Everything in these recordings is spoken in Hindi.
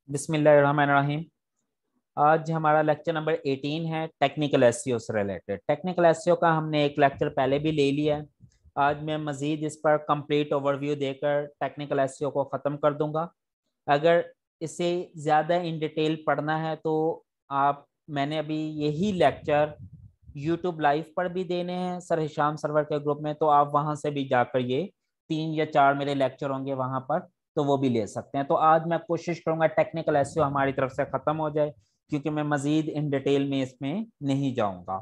बिस्मिल्लाहिर्रहमानिर्रहीम। आज हमारा लेक्चर नंबर 18 है टेक्निकल एसईओ से रिलेटेड। टेक्निकल एसईओ का हमने एक लेक्चर पहले भी ले लिया है। आज मैं मजीद इस पर कंप्लीट ओवरव्यू देकर टेक्निकल एसईओ को ख़त्म कर दूंगा। अगर इसे ज़्यादा इन डिटेल पढ़ना है तो आप मैंने अभी यही लेक्चर यूट्यूब लाइव पर भी देने हैं सर हिशाम सरवर के ग्रुप में, तो आप वहां से भी जाकर ये 3 या 4 मेरे लेक्चर होंगे वहां पर, तो वो भी ले सकते हैं। तो आज मैं कोशिश करूंगा टेक्निकल एसईओ हमारी तरफ से खत्म हो जाए, क्योंकि मैं मजीद इन डिटेल में इसमें नहीं जाऊंगा।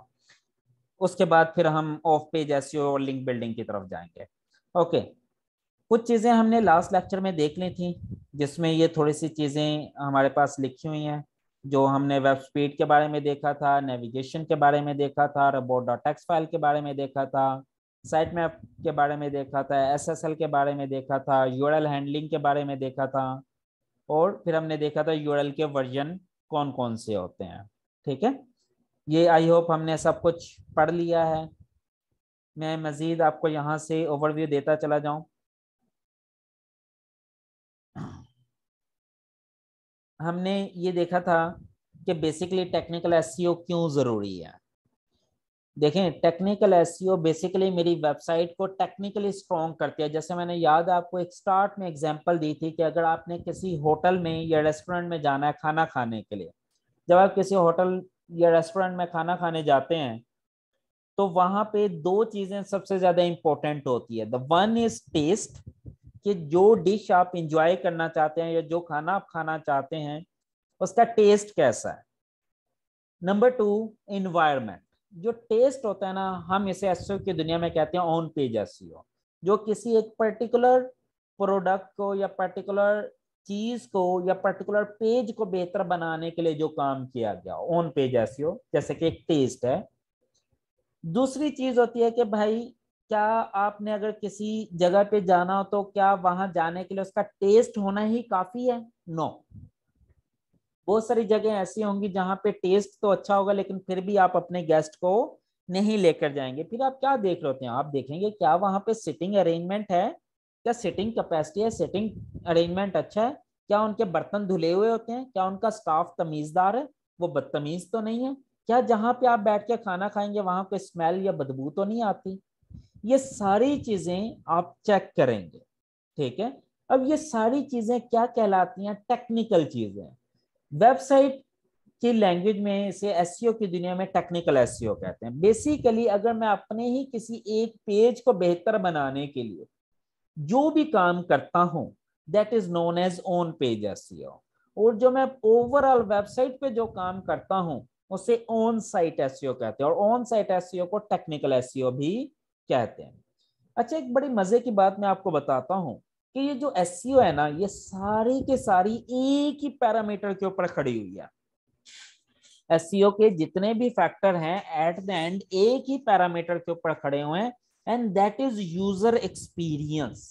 उसके बाद फिर हम ऑफ पेज एसईओ और लिंक बिल्डिंग की तरफ जाएंगे। ओके, कुछ चीजें हमने लास्ट लेक्चर में देख ली थी, जिसमें ये थोड़ी सी चीजें हमारे पास लिखी हुई हैं। जो हमने वेब स्पीड के बारे में देखा था, नेविगेशन के बारे में देखा था, रोबोट डॉट टेक्स्ट फाइल के बारे में देखा था, साइट मैप के बारे में देखा था, एसएसएल के बारे में देखा था, यूआरएल हैंडलिंग के बारे में देखा था, और फिर हमने देखा था यूआरएल के वर्जन कौन कौन से होते हैं। ठीक है, ये आई होप हमने सब कुछ पढ़ लिया है। मैं मजीद आपको यहाँ से ओवरव्यू देता चला जाऊं। हमने ये देखा था कि बेसिकली टेक्निकल एसईओ क्यों जरूरी है। देखें, टेक्निकल एसईओ बेसिकली मेरी वेबसाइट को टेक्निकली स्ट्रॉन्ग करती है। जैसे मैंने याद आपको एक स्टार्ट में एग्जांपल दी थी कि अगर आपने किसी होटल में या रेस्टोरेंट में जाना है खाना खाने के लिए, जब आप किसी होटल या रेस्टोरेंट में खाना खाने जाते हैं तो वहां पे दो चीजें सबसे ज्यादा इंपॉर्टेंट होती है। द वन इज टेस्ट, कि जो डिश आप इंजॉय करना चाहते हैं या जो खाना आप खाना चाहते हैं उसका टेस्ट कैसा है। Number two, environment. जो टेस्ट होता है ना, हम इसे एसईओ की दुनिया में कहते हैं ऑन पेज एसईओ। जो किसी एक पर्टिकुलर प्रोडक्ट को या पर्टिकुलर चीज को या पर्टिकुलर पेज को बेहतर बनाने के लिए जो काम किया गया, ऑन पेज एसईओ, जैसे कि एक टेस्ट है। दूसरी चीज होती है कि भाई, क्या आपने अगर किसी जगह पे जाना हो तो क्या वहां जाने के लिए उसका टेस्ट होना ही काफी है? नो। बहुत सारी जगह ऐसी होंगी जहां पे टेस्ट तो अच्छा होगा लेकिन फिर भी आप अपने गेस्ट को नहीं लेकर जाएंगे। फिर आप क्या देख रहे होते हैं? आप देखेंगे क्या वहां पे सिटिंग अरेंजमेंट है, क्या सिटिंग कैपेसिटी है, सिटिंग अरेंजमेंट अच्छा है, क्या उनके बर्तन धुले हुए होते हैं, क्या उनका स्टाफ तमीजदार है, वो बदतमीज तो नहीं है, क्या जहां पे आप बैठ के खाना खाएंगे वहां पे स्मेल या बदबू तो नहीं आती। ये सारी चीजें आप चेक करेंगे। ठीक है, अब ये सारी चीजें क्या कहलाती हैं? टेक्निकल चीजें। वेबसाइट की लैंग्वेज में इसे एसईओ की दुनिया में टेक्निकल एसईओ कहते हैं। बेसिकली अगर मैं अपने ही किसी एक पेज को बेहतर बनाने के लिए जो भी काम करता हूं, that is known as on page SEO. और जो मैं ओवरऑल वेबसाइट पे जो काम करता हूं उसे ऑन साइट एसईओ कहते हैं, और ऑन साइट एसईओ को टेक्निकल एसईओ भी कहते हैं। अच्छा, एक बड़ी मजे की बात मैं आपको बताता हूं कि ये जो एसईओ है ना, ये सारी के सारी एक ही पैरामीटर के ऊपर खड़ी हुई है। एसईओ के जितने भी फैक्टर हैं एट द एंड एक ही पैरामीटर के ऊपर खड़े हुए हैं, and that is user experience.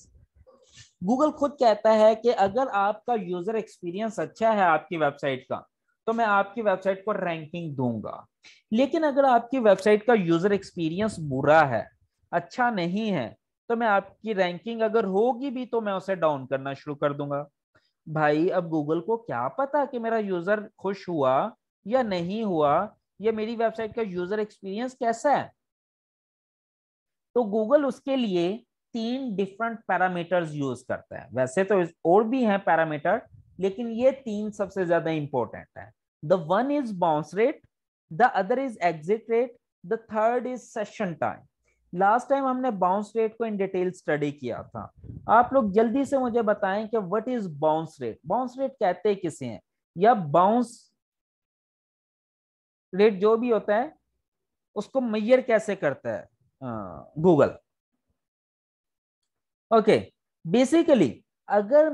Google खुद कहता है कि अगर आपका यूजर एक्सपीरियंस अच्छा है आपकी वेबसाइट का, तो मैं आपकी वेबसाइट को रैंकिंग दूंगा। लेकिन अगर आपकी वेबसाइट का यूजर एक्सपीरियंस बुरा है, अच्छा नहीं है, तो मैं आपकी रैंकिंग अगर होगी भी तो मैं उसे डाउन करना शुरू कर दूंगा। भाई, अब गूगल को क्या पता कि मेरा यूजर खुश हुआ या नहीं हुआ, या मेरी वेबसाइट का यूजर एक्सपीरियंस कैसा है। तो गूगल उसके लिए 3 डिफरेंट पैरामीटर्स यूज करता है। वैसे तो और भी हैं पैरामीटर, लेकिन ये 3 सबसे ज्यादा इंपॉर्टेंट है। The one is bounce rate, the other is exit rate, the third is session time. Last time हमने बाउंस रेट को इन डिटेल स्टडी किया था। आप लोग जल्दी से मुझे बताएं कि what is bounce rate. Bounce rate कहते किसे हैं, या बाउंस रेट जो भी होता है उसको मेजर कैसे करता है गूगल? ओके, बेसिकली अगर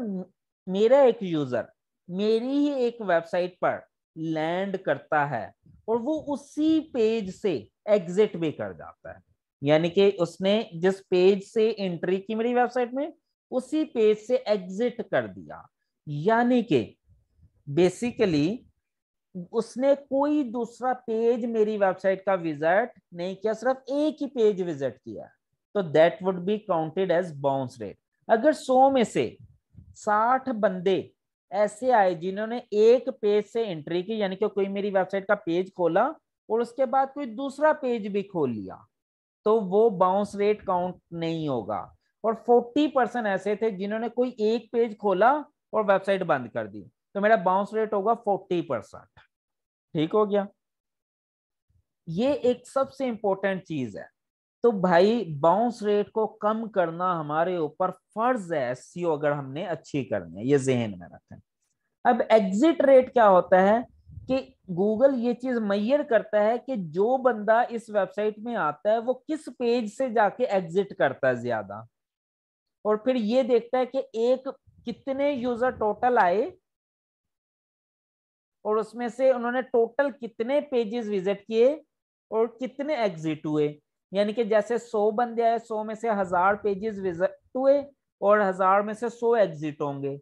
मेरा एक यूजर मेरी ही एक वेबसाइट पर लैंड करता है और वो उसी पेज से एग्जिट भी कर जाता है, यानी कि उसने जिस पेज से एंट्री की मेरी वेबसाइट में उसी पेज से एग्जिट कर दिया, यानी कि बेसिकली उसने कोई दूसरा पेज मेरी वेबसाइट का विजिट नहीं किया, सिर्फ एक ही पेज विजिट किया, तो that would be counted as bounce rate. अगर 100 में से 60 बंदे ऐसे आए जिन्होंने एक पेज से एंट्री की, यानी कि कोई मेरी वेबसाइट का पेज खोला और उसके बाद कोई दूसरा पेज भी खोल लिया, तो वो बाउंस रेट काउंट नहीं होगा। और 40% ऐसे थे जिन्होंने कोई एक पेज खोला और वेबसाइट बंद कर दी, तो मेरा बाउंस रेट होगा 40%। ठीक हो गया। ये एक सबसे इंपॉर्टेंट चीज है। तो भाई बाउंस रेट को कम करना हमारे ऊपर फर्ज है, एसईओ अगर हमने अच्छी करनी है, ये जहन में रखें। अब एग्जिट रेट क्या होता है कि गूगल ये चीज मेजर करता है कि जो बंदा इस वेबसाइट में आता है वो किस पेज से जाके एग्जिट करता है ज्यादा, और फिर ये देखता है कि एक कितने यूजर टोटल आए और उसमें से उन्होंने टोटल कितने पेजेस विजिट किए और कितने एग्जिट हुए। यानी कि जैसे 100 बंदे आए, 100 में से 1000 पेजेस विजिट हुए और 1000 में से 100 एग्जिट होंगे,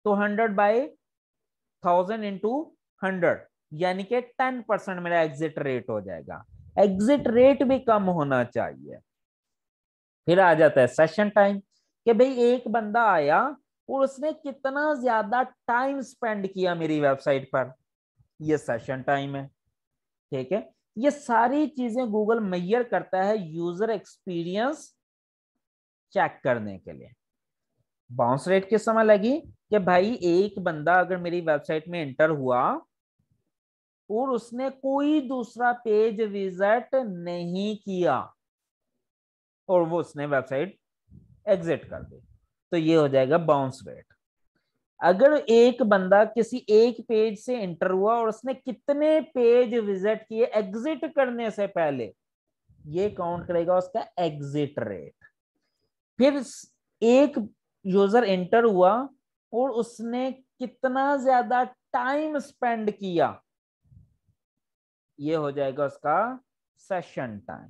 तो 100/1000 × 100, यानी कि 10% मेरा एग्जिट रेट हो जाएगा। एग्जिट रेट भी कम होना चाहिए। फिर आ जाता है सेशन टाइम, कि भाई एक बंदा आया और उसने कितना ज्यादा टाइम स्पेंड किया मेरी वेबसाइट पर, ये सेशन टाइम है। ठीक है, ये सारी चीजें गूगल मेजर करता है यूजर एक्सपीरियंस चेक करने के लिए। बाउंस रेट किस समय लगी कि भाई एक बंदा अगर मेरी वेबसाइट में एंटर हुआ और उसने कोई दूसरा पेज विजिट नहीं किया और वो उसने वेबसाइट एग्जिट कर दी, तो ये हो जाएगा बाउंस रेट। अगर एक बंदा किसी एक पेज से एंटर हुआ और उसने कितने पेज विजिट किए एग्जिट करने से पहले, ये काउंट करेगा उसका एग्जिट रेट। फिर एक यूजर एंटर हुआ और उसने कितना ज्यादा टाइम स्पेंड किया, ये हो जाएगा उसका सेशन टाइम।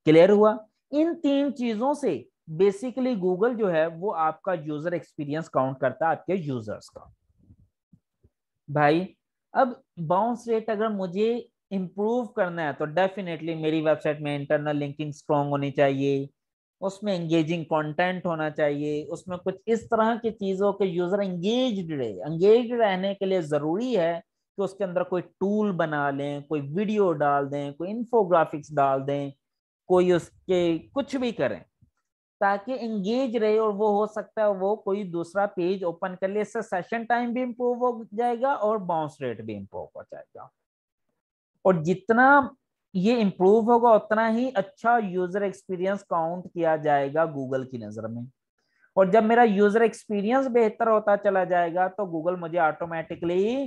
क्लियर हुआ। इन तीन चीजों से बेसिकली गूगल जो है वो आपका यूजर एक्सपीरियंस काउंट करता है, आपके यूजर्स का। भाई अब बाउंस रेट अगर मुझे इंप्रूव करना है तो डेफिनेटली मेरी वेबसाइट में इंटरनल लिंकिंग स्ट्रांग होनी चाहिए, उसमें एंगेजिंग कंटेंट होना चाहिए, उसमें कुछ इस तरह की चीजों के यूजर एंगेज्ड रहे। एंगेज्ड रहने के लिए जरूरी है कि उसके अंदर कोई टूल बना लें, कोई वीडियो डाल दें, कोई इंफोग्राफिक्स डाल दें, कोई उसके कुछ भी करें ताकि एंगेज रहे, और वो हो सकता है वो कोई दूसरा पेज ओपन कर ले। इससे सेशन टाइम भी इंप्रूव हो जाएगा और बाउंस रेट भी इंप्रूव हो जाएगा। और जितना ये इंप्रूव होगा उतना ही अच्छा यूजर एक्सपीरियंस काउंट किया जाएगा गूगल की नजर में। और जब मेरा यूजर एक्सपीरियंस बेहतर होता चला जाएगा तो गूगल मुझे ऑटोमेटिकली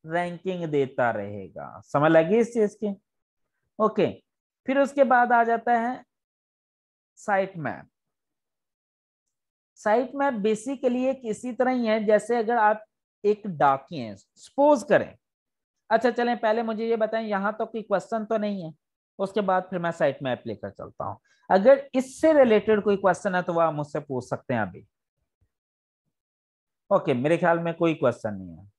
रैंकिंग देता रहेगा। समझ लगी इस चीज की। ओके, फिर उसके बाद आ जाता है site map. Site map basically एक इसी तरह ही है जैसे अगर आप एक डाकिए हैं, सपोज करें। अच्छा चलें, पहले मुझे ये बताएं यहां तो कोई क्वेश्चन तो नहीं है, उसके बाद फिर मैं साइट मैप लेकर चलता हूं। अगर इससे रिलेटेड कोई क्वेश्चन है तो वह आप मुझसे पूछ सकते हैं अभी। ओके, मेरे ख्याल में कोई क्वेश्चन नहीं है।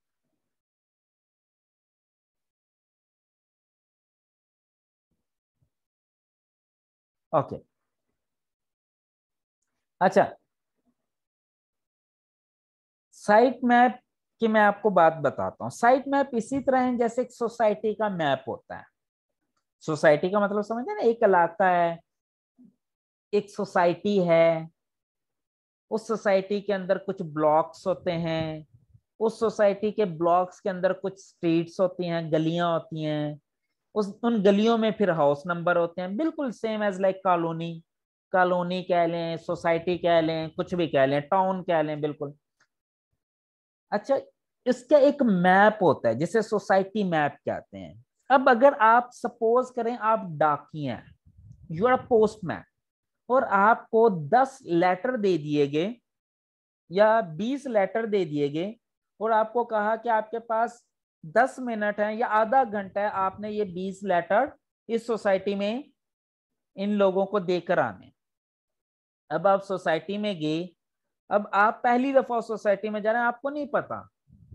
ओके, अच्छा, साइट मैप की मैं आपको बात बताता हूँ। साइट मैप इसी तरह है जैसे एक सोसाइटी का मैप होता है। सोसाइटी का मतलब समझते हैं ना, एक इलाका है, एक सोसाइटी है, उस सोसाइटी के अंदर कुछ ब्लॉक्स होते हैं, उस सोसाइटी के ब्लॉक्स के अंदर कुछ स्ट्रीट्स होती हैं, गलियां होती हैं, उस उन गलियों में फिर हाउस नंबर होते हैं, बिल्कुल same as like colony. Colony कह लें, सोसाइटी कह लें, कुछ भी कह लें, टाउन कह लें, बिल्कुल। अच्छा, इसका एक मैप होता है जिसे सोसाइटी मैप कहते हैं। अब अगर आप सपोज करें आप डाकिया हैं, यू आर पोस्टमैन, और आपको 10 लेटर दे दिए गए या 20 लेटर दे दिए गए और आपको कहा कि आपके पास 10 मिनट है या आधा घंटा है, आपने ये 20 लेटर इस सोसाइटी में इन लोगों को देकर आने। अब आप सोसाइटी में गए, अब आप पहली दफा सोसाइटी में जा रहे हैं, आपको नहीं पता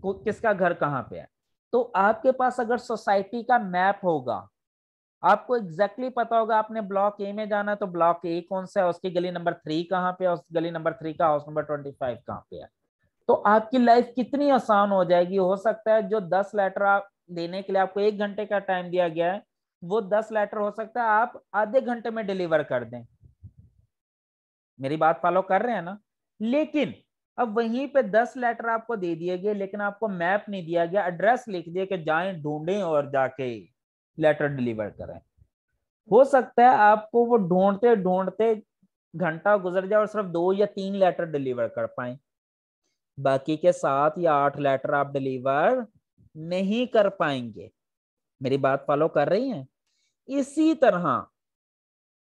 किसका घर कहाँ पे है। तो आपके पास अगर सोसाइटी का मैप होगा, आपको एग्जैक्टली पता होगा आपने ब्लॉक ए में जाना है तो ब्लॉक ए कौन सा है, उसकी गली नंबर 3 कहाँ पे है, उस गली नंबर 3 का हाउस नंबर 25 कहाँ पे है। तो आपकी लाइफ कितनी आसान हो जाएगी। हो सकता है जो 10 लेटर आप देने के लिए आपको 1 घंटे का टाइम दिया गया है, वो 10 लेटर हो सकता है आप आधे घंटे में डिलीवर कर दें। मेरी बात फॉलो कर रहे हैं ना। लेकिन अब वहीं पे 10 लेटर आपको दे दिए गए, लेकिन आपको मैप नहीं दिया गया, एड्रेस लिख दिया कि जाएं ढूंढें और जाके लेटर डिलीवर करें। हो सकता है आपको वो ढूंढते ढूंढते घंटा गुजर जाए और सिर्फ 2 या 3 लेटर डिलीवर कर पाए, बाकी के 7 या 8 लेटर आप डिलीवर नहीं कर पाएंगे। मेरी बात फॉलो कर रही हैं। इसी तरह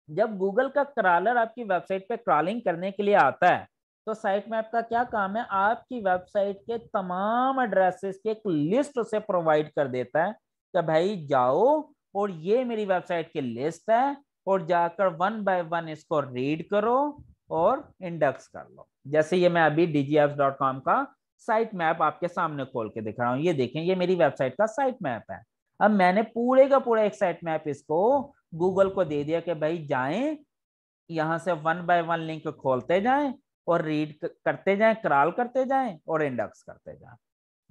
जब गूगल का क्रॉलर आपकी वेबसाइट पे क्रॉलिंग करने के लिए आता है, तो साइट मैप का क्या काम है, आपकी वेबसाइट के तमाम एड्रेसेस की एक लिस्ट उसे प्रोवाइड कर देता है कि भाई जाओ और ये मेरी वेबसाइट की लिस्ट है, और जाकर 1 बाय 1 इसको रीड करो और इंडेक्स कर लो। जैसे ये मैं अभी dgapps.com का साइट मैप आपके सामने खोल के दिख रहा हूँ, ये देखें ये मेरी वेबसाइट का साइट मैप है। अब मैंने पूरे का पूरा एक साइट मैप इसको गूगल को दे दिया कि भाई जाएं यहां से 1 बाय 1 लिंक खोलते जाएं और रीड करते जाएं, क्रॉल करते जाएं और इंडेक्स करते जाएं।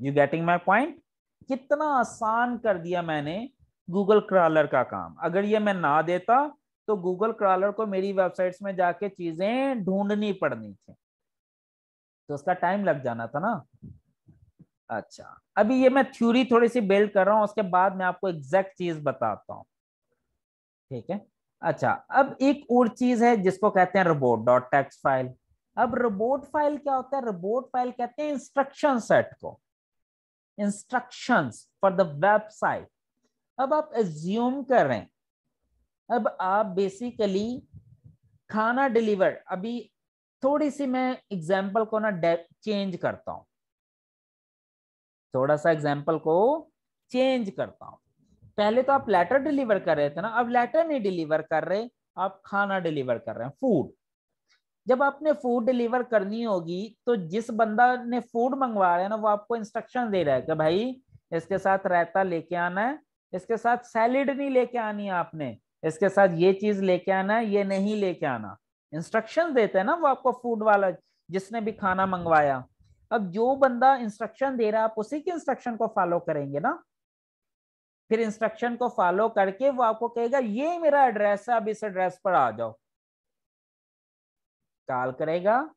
You getting my point. कितना आसान कर दिया मैंने गूगल क्रॉलर का काम। अगर ये मैं ना देता तो गूगल क्रॉलर को मेरी वेबसाइट्स में जाके चीजें ढूंढनी पड़नी थी, तो उसका टाइम लग जाना था ना। अच्छा, अभी ये मैं थ्योरी थोड़ी सी बिल्ड कर रहा हूं, उसके बाद मैं आपको एग्जैक्ट चीज बताता हूं, ठीक है। अच्छा, अब एक और चीज है जिसको कहते हैं रोबोट डॉट टेक्स्ट फाइल। अब रोबोट फाइल क्या होता है, रोबोट फाइल कहते हैं इंस्ट्रक्शन सेट को, इंस्ट्रक्शंस फॉर द वेबसाइट। अब आप एज्यूम कर रहे हैं, अब आप बेसिकली खाना डिलीवर, अभी थोड़ी सी मैं एग्जांपल को ना चेंज करता हूं, थोड़ा सा एग्जांपल को चेंज करता हूं। पहले तो आप लेटर डिलीवर कर रहे थे ना, अब लेटर नहीं डिलीवर कर रहे, आप खाना डिलीवर कर रहे हैं, फूड। जब आपने फूड डिलीवर करनी होगी तो जिस बंदा ने फूड मंगवा रहा है ना, वो आपको इंस्ट्रक्शन दे रहा है कि भाई इसके साथ रायता लेके आना है, इसके साथ सैलेड नहीं लेके आनी है आपने, इसके साथ ये चीज लेके आना है, ये नहीं लेके आना। इंस्ट्रक्शन देते हैं ना वो आपको फूड वाला, जिसने भी खाना मंगवाया। अब जो बंदा इंस्ट्रक्शन दे रहा है आप उसी के इंस्ट्रक्शन को फॉलो करेंगे ना। फिर इंस्ट्रक्शन को फॉलो करके वो आपको कहेगा ये मेरा एड्रेस है, अब इस एड्रेस पर आ जाओ। कॉल करेगा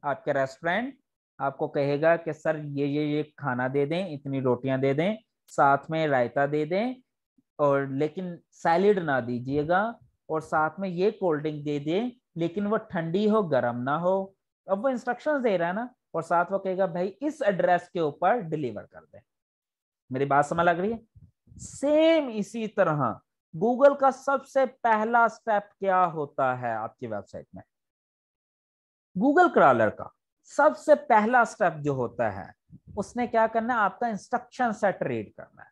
आपके रेस्टोरेंट, आपको कहेगा कि सर ये खाना दे दें, इतनी रोटियां दे दें, साथ में रायता दे दें, और लेकिन सैलेड ना दीजिएगा, और साथ में ये कोल्ड ड्रिंक दे दें, लेकिन वो ठंडी हो गर्म ना हो। अब वो इंस्ट्रक्शंस दे रहा है ना, और साथ वो कहेगा भाई इस एड्रेस के ऊपर डिलीवर कर दे। मेरी बात समझ लग रही है। सेम इसी तरह गूगल का सबसे पहला स्टेप क्या होता है आपकी वेबसाइट में, गूगल क्रॉलर का सबसे पहला स्टेप जो होता है, उसने क्या करना है, आपका इंस्ट्रक्शन सेट रीड करना है।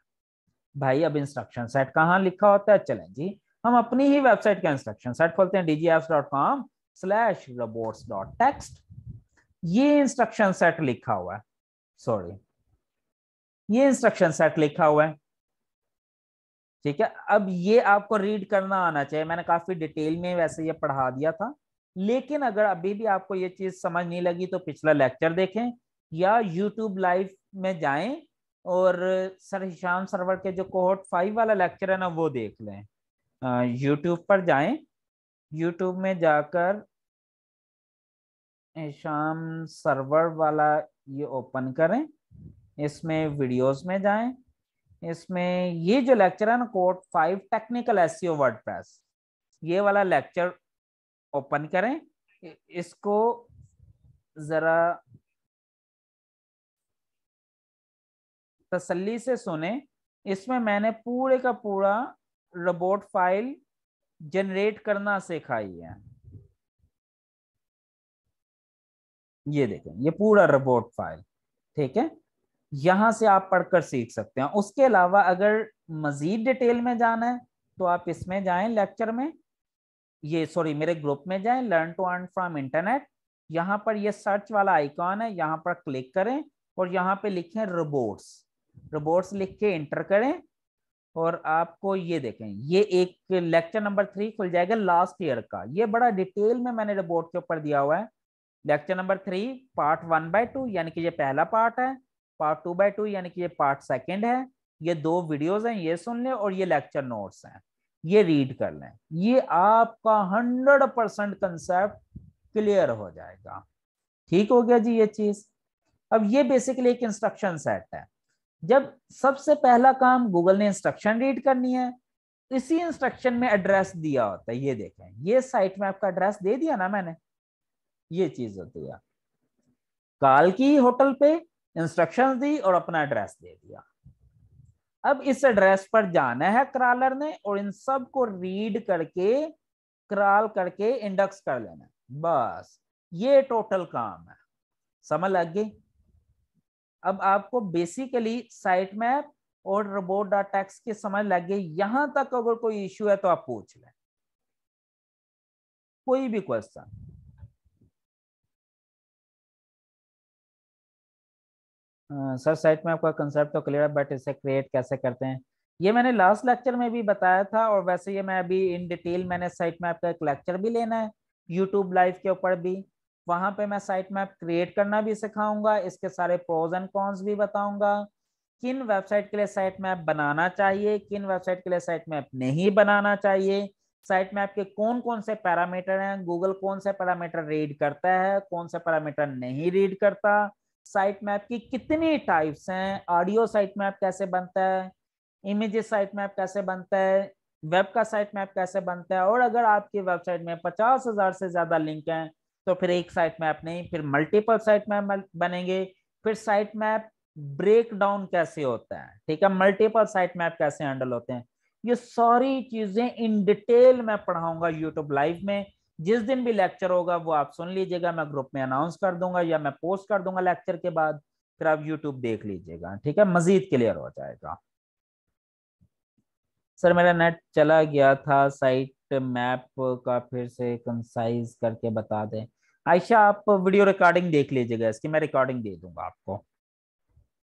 भाई अब इंस्ट्रक्शन सेट कहाँ लिखा होता है, चलें जी हम अपनी ही वेबसाइट का इंस्ट्रक्शन सेट खोलते हैं, dgapps.com/robots.txt। ये इंस्ट्रक्शन सेट लिखा हुआ है, सॉरी ये इंस्ट्रक्शन सेट लिखा हुआ है, ठीक है। अब ये आपको रीड करना आना चाहिए, मैंने काफी डिटेल में वैसे ये पढ़ा दिया था, लेकिन अगर अभी भी आपको ये चीज समझ नहीं लगी तो पिछला लेक्चर देखें, या यूट्यूब लाइव में जाएं और सर हिशाम सरवर के जो कोहोर्ट 5 वाला लेक्चर है ना वो देख लें। यूट्यूब पर जाएं, यूट्यूब में जाकर हिशाम सर्वर वाला ये ओपन करें, इसमें वीडियोस में जाएं, इसमें ये जो लेक्चर है ना कोड 5 टेक्निकल एसईओ वर्डप्रेस, ये वाला लेक्चर ओपन करें, इसको जरा तसल्ली से सुने। इसमें मैंने पूरे का पूरा रोबोट फाइल जनरेट करना सिखाई है, ये देखें ये पूरा रोबोट फाइल, ठीक है। यहां से आप पढ़कर सीख सकते हैं। उसके अलावा अगर मजीद डिटेल में जाना है तो आप इसमें जाएं लेक्चर में, ये सॉरी मेरे ग्रुप में जाएं, learn to earn from internet. यहाँ पर ये सर्च वाला आइकॉन है, यहाँ पर क्लिक करें और यहाँ पे लिखें रोबोट्स, रोबोट्स लिख के इंटर करें, और आपको ये देखें ये एक लेक्चर नंबर 3 खुल जाएगा लास्ट ईयर का, ये बड़ा डिटेल में मैंने रोबोट के ऊपर दिया हुआ है। लेक्चर नंबर 3 पार्ट 1/2 यानी कि ये पहला पार्ट है, पार्ट 2/2 यानी कि ये पार्ट सेकंड है। ये 2 वीडियोस हैं, ये सुन लें, और ये लेक्चर नोट्स हैं, ये रीड कर लें। ये आपका 100% कंसेप्ट क्लियर हो जाएगा। ठीक हो गया जी ये चीज। अब ये बेसिकली एक इंस्ट्रक्शन सेट है। जब सबसे पहला काम गूगल ने इंस्ट्रक्शन रीड करनी है, इसी इंस्ट्रक्शन में एड्रेस दिया होता है। ये देखें, ये साइट में आपका एड्रेस दे दिया ना मैंने, ये चीज होती है। कॉल की होटल पे, इंस्ट्रक्शंस दी और अपना एड्रेस दे दिया। अब इस एड्रेस पर जाना है क्रॉलर ने, और इन सब को रीड करके क्रॉल करके इंडेक्स कर लेना है। बस ये टोटल काम है। समझ लग गई? अब आपको बेसिकली साइट मैप और robot.txt की समझ लग गई। यहां तक अगर कोई इश्यू है तो आप पूछ लें, कोई भी क्वेश्चन। सर साइट मैप का कंसेप्ट तो क्लियर है, बट इसे क्रिएट कैसे करते हैं? ये मैंने लास्ट लेक्चर में भी बताया था, और वैसे ये मैं अभी इन डिटेल मैंने साइट मैप का एक लेक्चर भी लेना है यूट्यूब लाइव के ऊपर भी। वहां पे मैं साइट मैप क्रिएट करना भी सिखाऊंगा, इसके सारे प्रोज एंड कॉन्स भी बताऊंगा, किन वेबसाइट के लिए साइट मैप बनाना चाहिए, किन वेबसाइट के लिए साइट मैप नहीं बनाना चाहिए, साइट मैप के कौन कौन से पैरामीटर हैं, गूगल कौन से पैरामीटर रीड करता है, कौन से पैरामीटर नहीं रीड करता, साइट मैप की कितनी टाइप्स हैं, ऑडियो साइट मैप कैसे बनता है, इमेजेस साइट मैप कैसे बनता है, वेब का साइट मैप कैसे बनता है, और अगर आपकी वेबसाइट में 50,000 से ज्यादा लिंक हैं तो फिर एक साइट मैप नहीं, फिर मल्टीपल साइट मैप बनेंगे। फिर साइट मैप ब्रेक डाउन कैसे होता है, ठीक है, मल्टीपल साइट मैप कैसे हैंडल होते हैं, ये सारी चीजें इन डिटेल मैं पढ़ाऊंगा यूट्यूब लाइव में। जिस दिन भी लेक्चर होगा वो आप सुन लीजिएगा, मैं ग्रुप में अनाउंस कर दूंगा या मैं पोस्ट कर दूंगा लेक्चर के बाद, फिर आप यूट्यूब देख लीजिएगा, ठीक है, मजीद क्लियर हो जाएगा। सर मेरा नेट चला गया था, साइट मैप का फिर से कंसाइज करके बता दें। आयशा आप वीडियो रिकॉर्डिंग देख लीजिएगा, इसकी मैं रिकॉर्डिंग दे दूंगा आपको।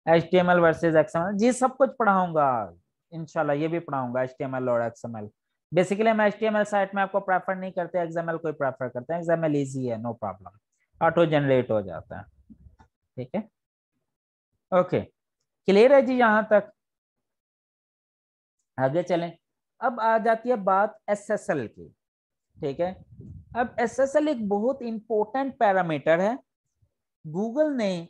HTML वर्सेस XML जी सब कुछ पढ़ाऊंगा इंशाल्लाह, ये भी पढ़ाऊंगा HTML और XML। बेसिकली हम HTML साइट में आपको प्रेफर नहीं करते, XML कोई प्रेफर करते हैं। XML इजी है, नो प्रॉब्लम, ऑटो जनरेट हो जाता है, ठीक है। ओके, क्लियर है जी यहाँ तक? आगे चलें। अब आ जाती है बात SSL की, ठीक है। अब SSL एक बहुत इंपॉर्टेंट पैरामीटर है। गूगल ने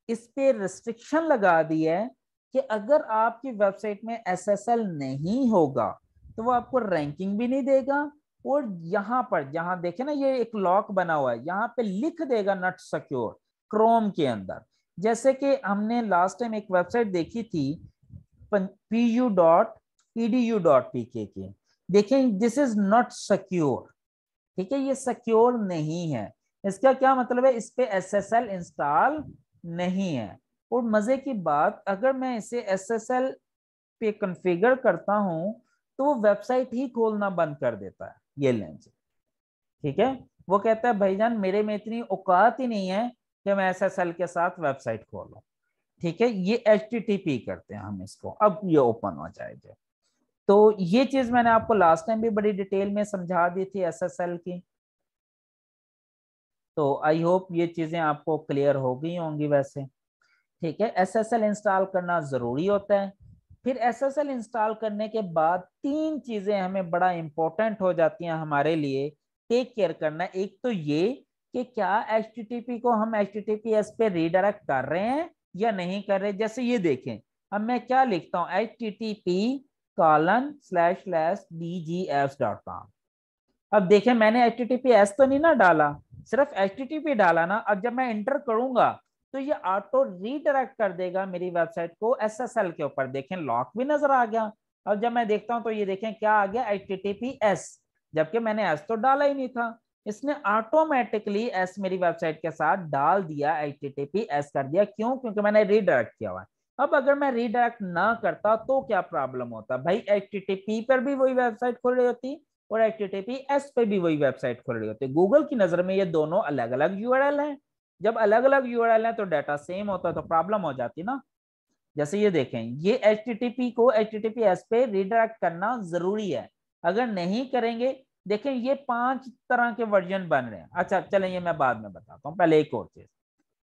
इस पे रिस्ट्रिक्शन लगा दी है कि अगर आपकी वेबसाइट में SSL नहीं होगा तो वो आपको रैंकिंग भी नहीं देगा, और यहाँ पर जहां देखे ना ये एक लॉक बना हुआ है, यहाँ पे लिख देगा नॉट सिक्योर क्रोम के अंदर। जैसे कि हमने लास्ट टाइम एक वेबसाइट देखी थी pu.edu.pk की, देखें दिस इज नॉट सिक्योर, ठीक है, ये सिक्योर नहीं है। इसका क्या मतलब है? इस पे SSL इंस्टॉल नहीं है। और मजे की बात, अगर मैं इसे SSL पे कॉन्फ़िगर करता हूं तो वो वेबसाइट ही खोलना बंद कर देता है, ये लेंस, ठीक है। वो कहता है भाईजान मेरे में इतनी औकात ही नहीं है कि मैं SSL के साथ वेबसाइट खोलूं, ठीक है। ये HTTP करते हैं हम इसको, अब ये ओपन हो जाएगा। तो ये चीज मैंने आपको लास्ट टाइम भी बड़ी डिटेल में समझा दी थी SSL की, तो आई होप ये चीजें आपको क्लियर हो गई होंगी वैसे, ठीक है। SSL इंस्टॉल करना जरूरी होता है। फिर SSL इंस्टॉल करने के बाद 3 चीजें हमें बड़ा इंपॉर्टेंट हो जाती हैं हमारे लिए टेक केयर करना। एक तो ये कि क्या HTTP को हम HTTPS पे रीडायरेक्ट कर रहे हैं या नहीं कर रहे। जैसे ये देखें, अब मैं क्या लिखता हूँ, http://dgfs.com। अब देखें मैंने HTTPS तो नहीं ना डाला, सिर्फ HTTP डाला ना। अब जब मैं एंटर करूंगा तो ये ऑटो रीडायरेक्ट कर देगा मेरी वेबसाइट को SSL के ऊपर। देखें लॉक भी नजर आ गया। अब जब मैं देखता हूं तो ये देखें क्या आ गया, HTTPS, जबकि मैंने S तो डाला ही नहीं था। इसने ऑटोमेटिकली S मेरी वेबसाइट के साथ डाल दिया, HTTPS कर दिया। क्यों? क्योंकि मैंने रीडायरेक्ट किया हुआ है। अब अगर मैं रीडायरेक्ट ना करता तो क्या प्रॉब्लम होता भाई, HTTP पर भी वही वेबसाइट खोल रही होती और HTTPS पे भी वही वेबसाइट खोल रही होती है। गूगल की नजर में ये दोनों अलग अलग URL हैं। जब अलग अलग URL हैं तो डाटा सेम होता है, तो प्रॉब्लम हो जाती ना। जैसे ये देखें, ये HTTP को HTTPS पे रीडायरेक्ट करना जरूरी है। अगर नहीं करेंगे देखें ये 5 तरह के वर्जन बन रहे हैं। अच्छा चलें ये मैं बाद में बताता हूँ, पहले एक और चीज।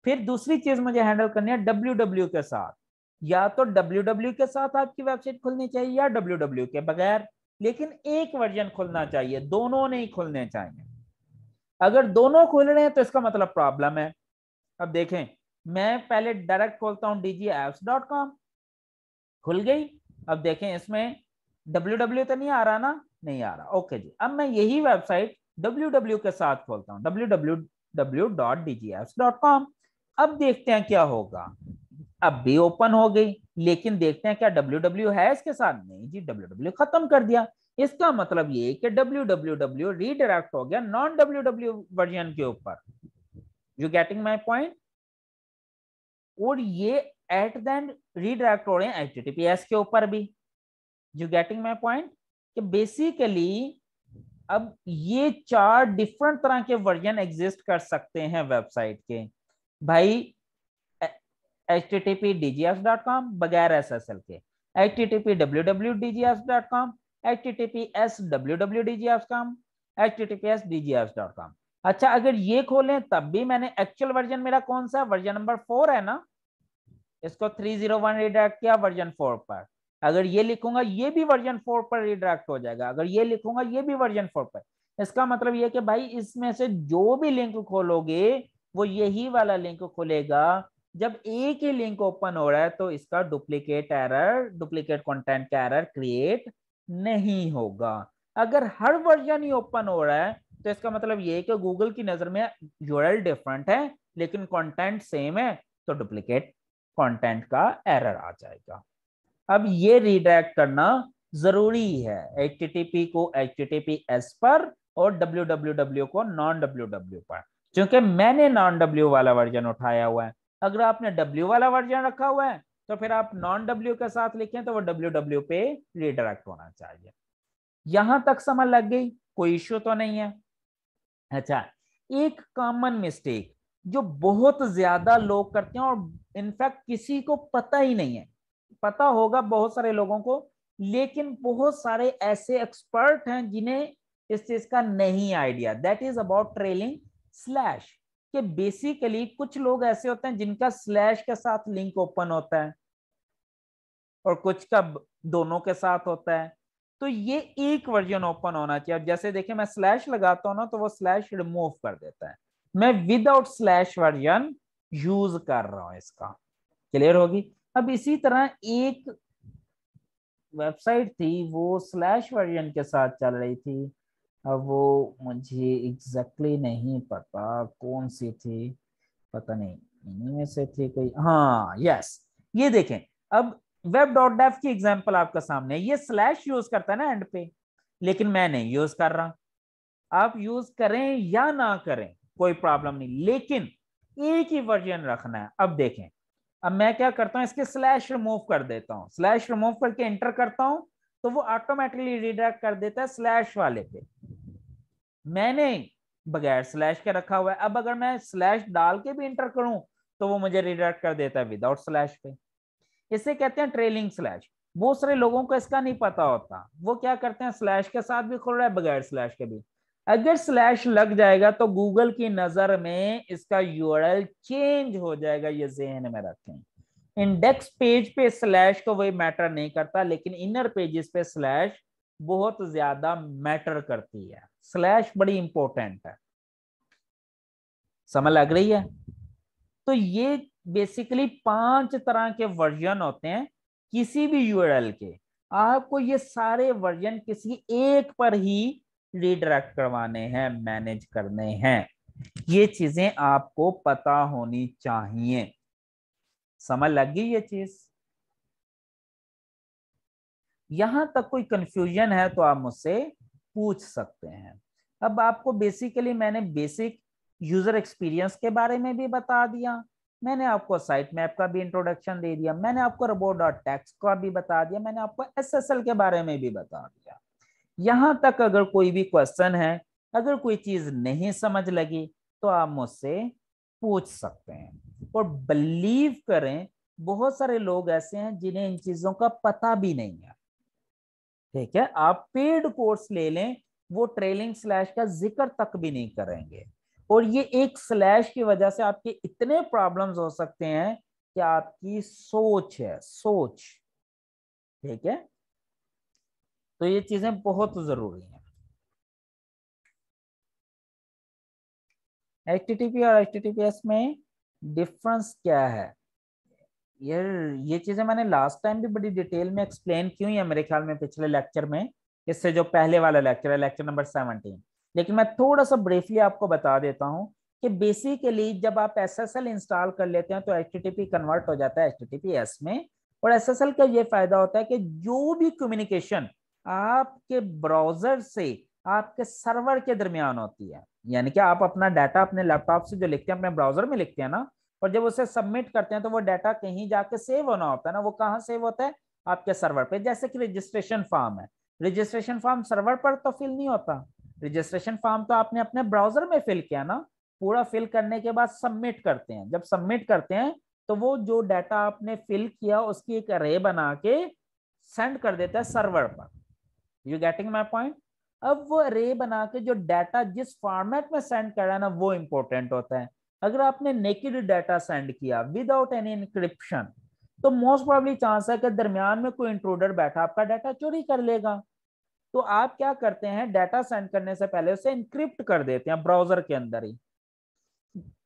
फिर दूसरी चीज मुझे हैंडल करनी है www के साथ। या तो www के साथ आपकी वेबसाइट खुलनी चाहिए या www के बगैर, लेकिन एक वर्जन खुलना चाहिए, दोनों नहीं खुलने चाहिए। अगर दोनों खुल रहे हैं तो इसका मतलब प्रॉब्लम है। अब देखें मैं पहले डायरेक्ट खोलता हूं dgapps.com, खुल गई। अब देखें इसमें www तो नहीं आ रहा ना, नहीं आ रहा। ओके जी, अब मैं यही वेबसाइट www के साथ खोलता हूं www.dgapps.com। अब देखते हैं क्या होगा। अब भी ओपन हो गई, लेकिन देखते हैं क्या www है इसके साथ, नहीं जी www खत्म कर दिया। इसका मतलब ये कि www रीडायरेक्ट हो गया नॉन www वर्जन के ऊपर। You getting my point? और ये एट देन रीडायरेक्ट हो रहे हैं HTTPS के ऊपर भी। You getting my point? कि बेसिकली अब ये 4 डिफरेंट तरह के वर्जन एग्जिस्ट कर सकते हैं वेबसाइट के भाई। http dgapps.com बगैर SSL के, http www.dgapps.com, https www.dgapps.com, https dgapps.com। अच्छा अगर ये खोलें तब भी मैंने एक्चुअल वर्जन मेरा कौन सा वर्जन नंबर 4 है ना, इसको 301 रिडायरेक्ट किया वर्जन 4 पर। अगर ये लिखूंगा ये भी वर्जन 4 पर रिडायरेक्ट हो जाएगा, अगर ये लिखूंगा ये भी वर्जन 4 पर। इसका मतलब ये कि भाई इसमें से जो भी लिंक खोलोगे वो यही वाला लिंक खोलेगा। जब एक ही लिंक ओपन हो रहा है तो इसका डुप्लीकेट एरर, डुप्लीकेट कंटेंट का एरर क्रिएट नहीं होगा। अगर हर वर्जन ही ओपन हो रहा है तो इसका मतलब ये कि गूगल की नजर में यूआरएल डिफरेंट है लेकिन कंटेंट सेम है, तो डुप्लीकेट कंटेंट का एरर आ जाएगा। अब ये रीडायरेक्ट करना जरूरी है, HTTP को HTTPS पर और www को नॉन www पर, क्योंकि मैंने नॉन w वाला वर्जन उठाया हुआ है। अगर आपने w वाला वर्जन रखा हुआ है तो फिर आप नॉन w के साथ लिखें तो वो www पे रीडायरेक्ट होना चाहिए। यहां तक समझ लग गई, कोई इश्यू तो नहीं है। अच्छा एक कॉमन मिस्टेक जो बहुत ज्यादा लोग करते हैं और इनफैक्ट किसी को पता ही नहीं है, पता होगा बहुत सारे लोगों को लेकिन बहुत सारे ऐसे एक्सपर्ट हैं जिन्हें इस चीज का नहीं idea, that is about trailing slash. कि बेसिकली कुछ लोग ऐसे होते हैं जिनका स्लैश के साथ लिंक ओपन होता है और कुछ का दोनों के साथ होता है। तो ये एक वर्जन ओपन होना चाहिए। अब जैसे देखिए मैं स्लैश लगाता हूं ना तो वो स्लैश रिमूव कर देता है, मैं विदाउट स्लैश वर्जन यूज कर रहा हूं इसका। क्लियर होगी? अब इसी तरह एक वेबसाइट थी वो स्लैश वर्जन के साथ चल रही थी, अब वो मुझे एग्जैक्टली नहीं पता कौन सी थी, पता नहीं इन्हीं में से थी कोई। हाँ यस, ये देखें अब वेब डॉट डेव की एग्जांपल आपका सामने है। ये स्लैश यूज करता है ना एंड पे, लेकिन मैं नहीं यूज कर रहा। आप यूज करें या ना करें कोई प्रॉब्लम नहीं, लेकिन एक ही वर्जन रखना है। अब देखें अब मैं क्या करता हूं, इसके स्लैश रिमूव कर देता हूं, स्लैश रिमूव करके एंटर करता हूं तो वो ऑटोमेटिकली रिडायरेक्ट कर देता है स्लैश वाले पे। मैंने बगैर स्लैश के रखा हुआ है, अब अगर मैं स्लैश डाल के भी एंटर करूं तो वो मुझे रिडायरेक्ट कर देता है विदाउट स्लैश पे। इसे कहते हैं ट्रेलिंग स्लैश। बहुत सारे लोगों को इसका नहीं पता होता, वो क्या करते हैं स्लैश के साथ भी खुल रहा है बगैर स्लैश के भी। अगर स्लैश लग जाएगा तो गूगल की नजर में इसका यूआरएल चेंज हो जाएगा, ये ज़हन में रखें। इंडेक्स पेज पे स्लैश को वही मैटर नहीं करता, लेकिन इनर पेजेस पे स्लैश बहुत ज्यादा मैटर करती है। स्लैश बड़ी इंपॉर्टेंट है, समझ लग रही है? तो ये बेसिकली 5 तरह के वर्जन होते हैं किसी भी यूआरएल के। आपको ये सारे वर्जन किसी एक पर ही रीडायरेक्ट करवाने हैं, मैनेज करने हैं। ये चीजें आपको पता होनी चाहिए। समझ लग गई ये चीज? यहां तक कोई कंफ्यूजन है तो आप मुझसे पूछ सकते हैं। अब आपको बेसिकली मैंने बेसिक यूजर एक्सपीरियंस के बारे में भी बता दिया, मैंने आपको साइट मैप का भी इंट्रोडक्शन दे दिया, मैंने आपको robo.txt का भी बता दिया, मैंने आपको SSL के बारे में भी बता दिया। यहां तक अगर कोई भी क्वेश्चन है, अगर कोई चीज नहीं समझ लगी तो आप मुझसे पूछ सकते हैं। और बिलीव करें बहुत सारे लोग ऐसे हैं जिन्हें इन चीजों का पता भी नहीं है। ठीक है, आप पेड कोर्स ले लें, वो ट्रेलिंग स्लैश का जिक्र तक भी नहीं करेंगे। और ये एक स्लैश की वजह से आपके इतने प्रॉब्लम्स हो सकते हैं कि आपकी सोच है, सोच, ठीक है। तो ये चीजें बहुत जरूरी हैं। HTTP और HTTPS में डिफरेंस क्या है यार, ये चीजें मैंने लास्ट टाइम भी बड़ी डिटेल में एक्सप्लेन की हुई है मेरे ख्याल में पिछले लेक्चर में, इससे जो पहले वाला लेक्चर है, लेक्चर नंबर 17। लेकिन मैं थोड़ा सा ब्रीफली आपको बता देता हूँ कि बेसिकली जब आप SSL इंस्टॉल कर लेते हैं तो HTTP कन्वर्ट हो जाता है HTTPS में। और SSL का ये फायदा होता है कि जो भी कम्युनिकेशन आपके ब्राउजर से आपके सर्वर के दरमियान होती है, यानी कि आप अपना डाटा अपने लैपटॉप से जो लिखते हैं अपने ब्राउजर में लिखते हैं ना, और जब उसे सबमिट करते हैं तो वो डाटा कहीं जाके सेव होना होता है ना, वो कहाँ सेव होता है, आपके सर्वर पे। जैसे कि रजिस्ट्रेशन फॉर्म है, रजिस्ट्रेशन फॉर्म सर्वर पर तो फिल नहीं होता, रजिस्ट्रेशन फॉर्म तो आपने अपने ब्राउजर में फिल किया ना, पूरा फिल करने के बाद सबमिट करते हैं। जब सबमिट करते हैं तो वो जो डाटा आपने फिल किया उसकी एक अरे बना के सेंड कर देता है सर्वर पर। You getting my point. अब वो अरे बना के जो डाटा जिस फॉर्मेट में सेंड कर रहा है ना, वो इंपॉर्टेंट होता है। अगर आपने नेकेड डाटा सेंड किया विदाउट एनी इंक्रिप्शन, तो मोस्ट प्रोबेबली चांस है कि दरमियान में कोई इंट्रूडर बैठा आपका डाटा चोरी कर लेगा। तो आप क्या करते हैं, डाटा सेंड करने से पहले उसे इंक्रिप्ट कर देते हैं ब्राउजर के अंदर ही।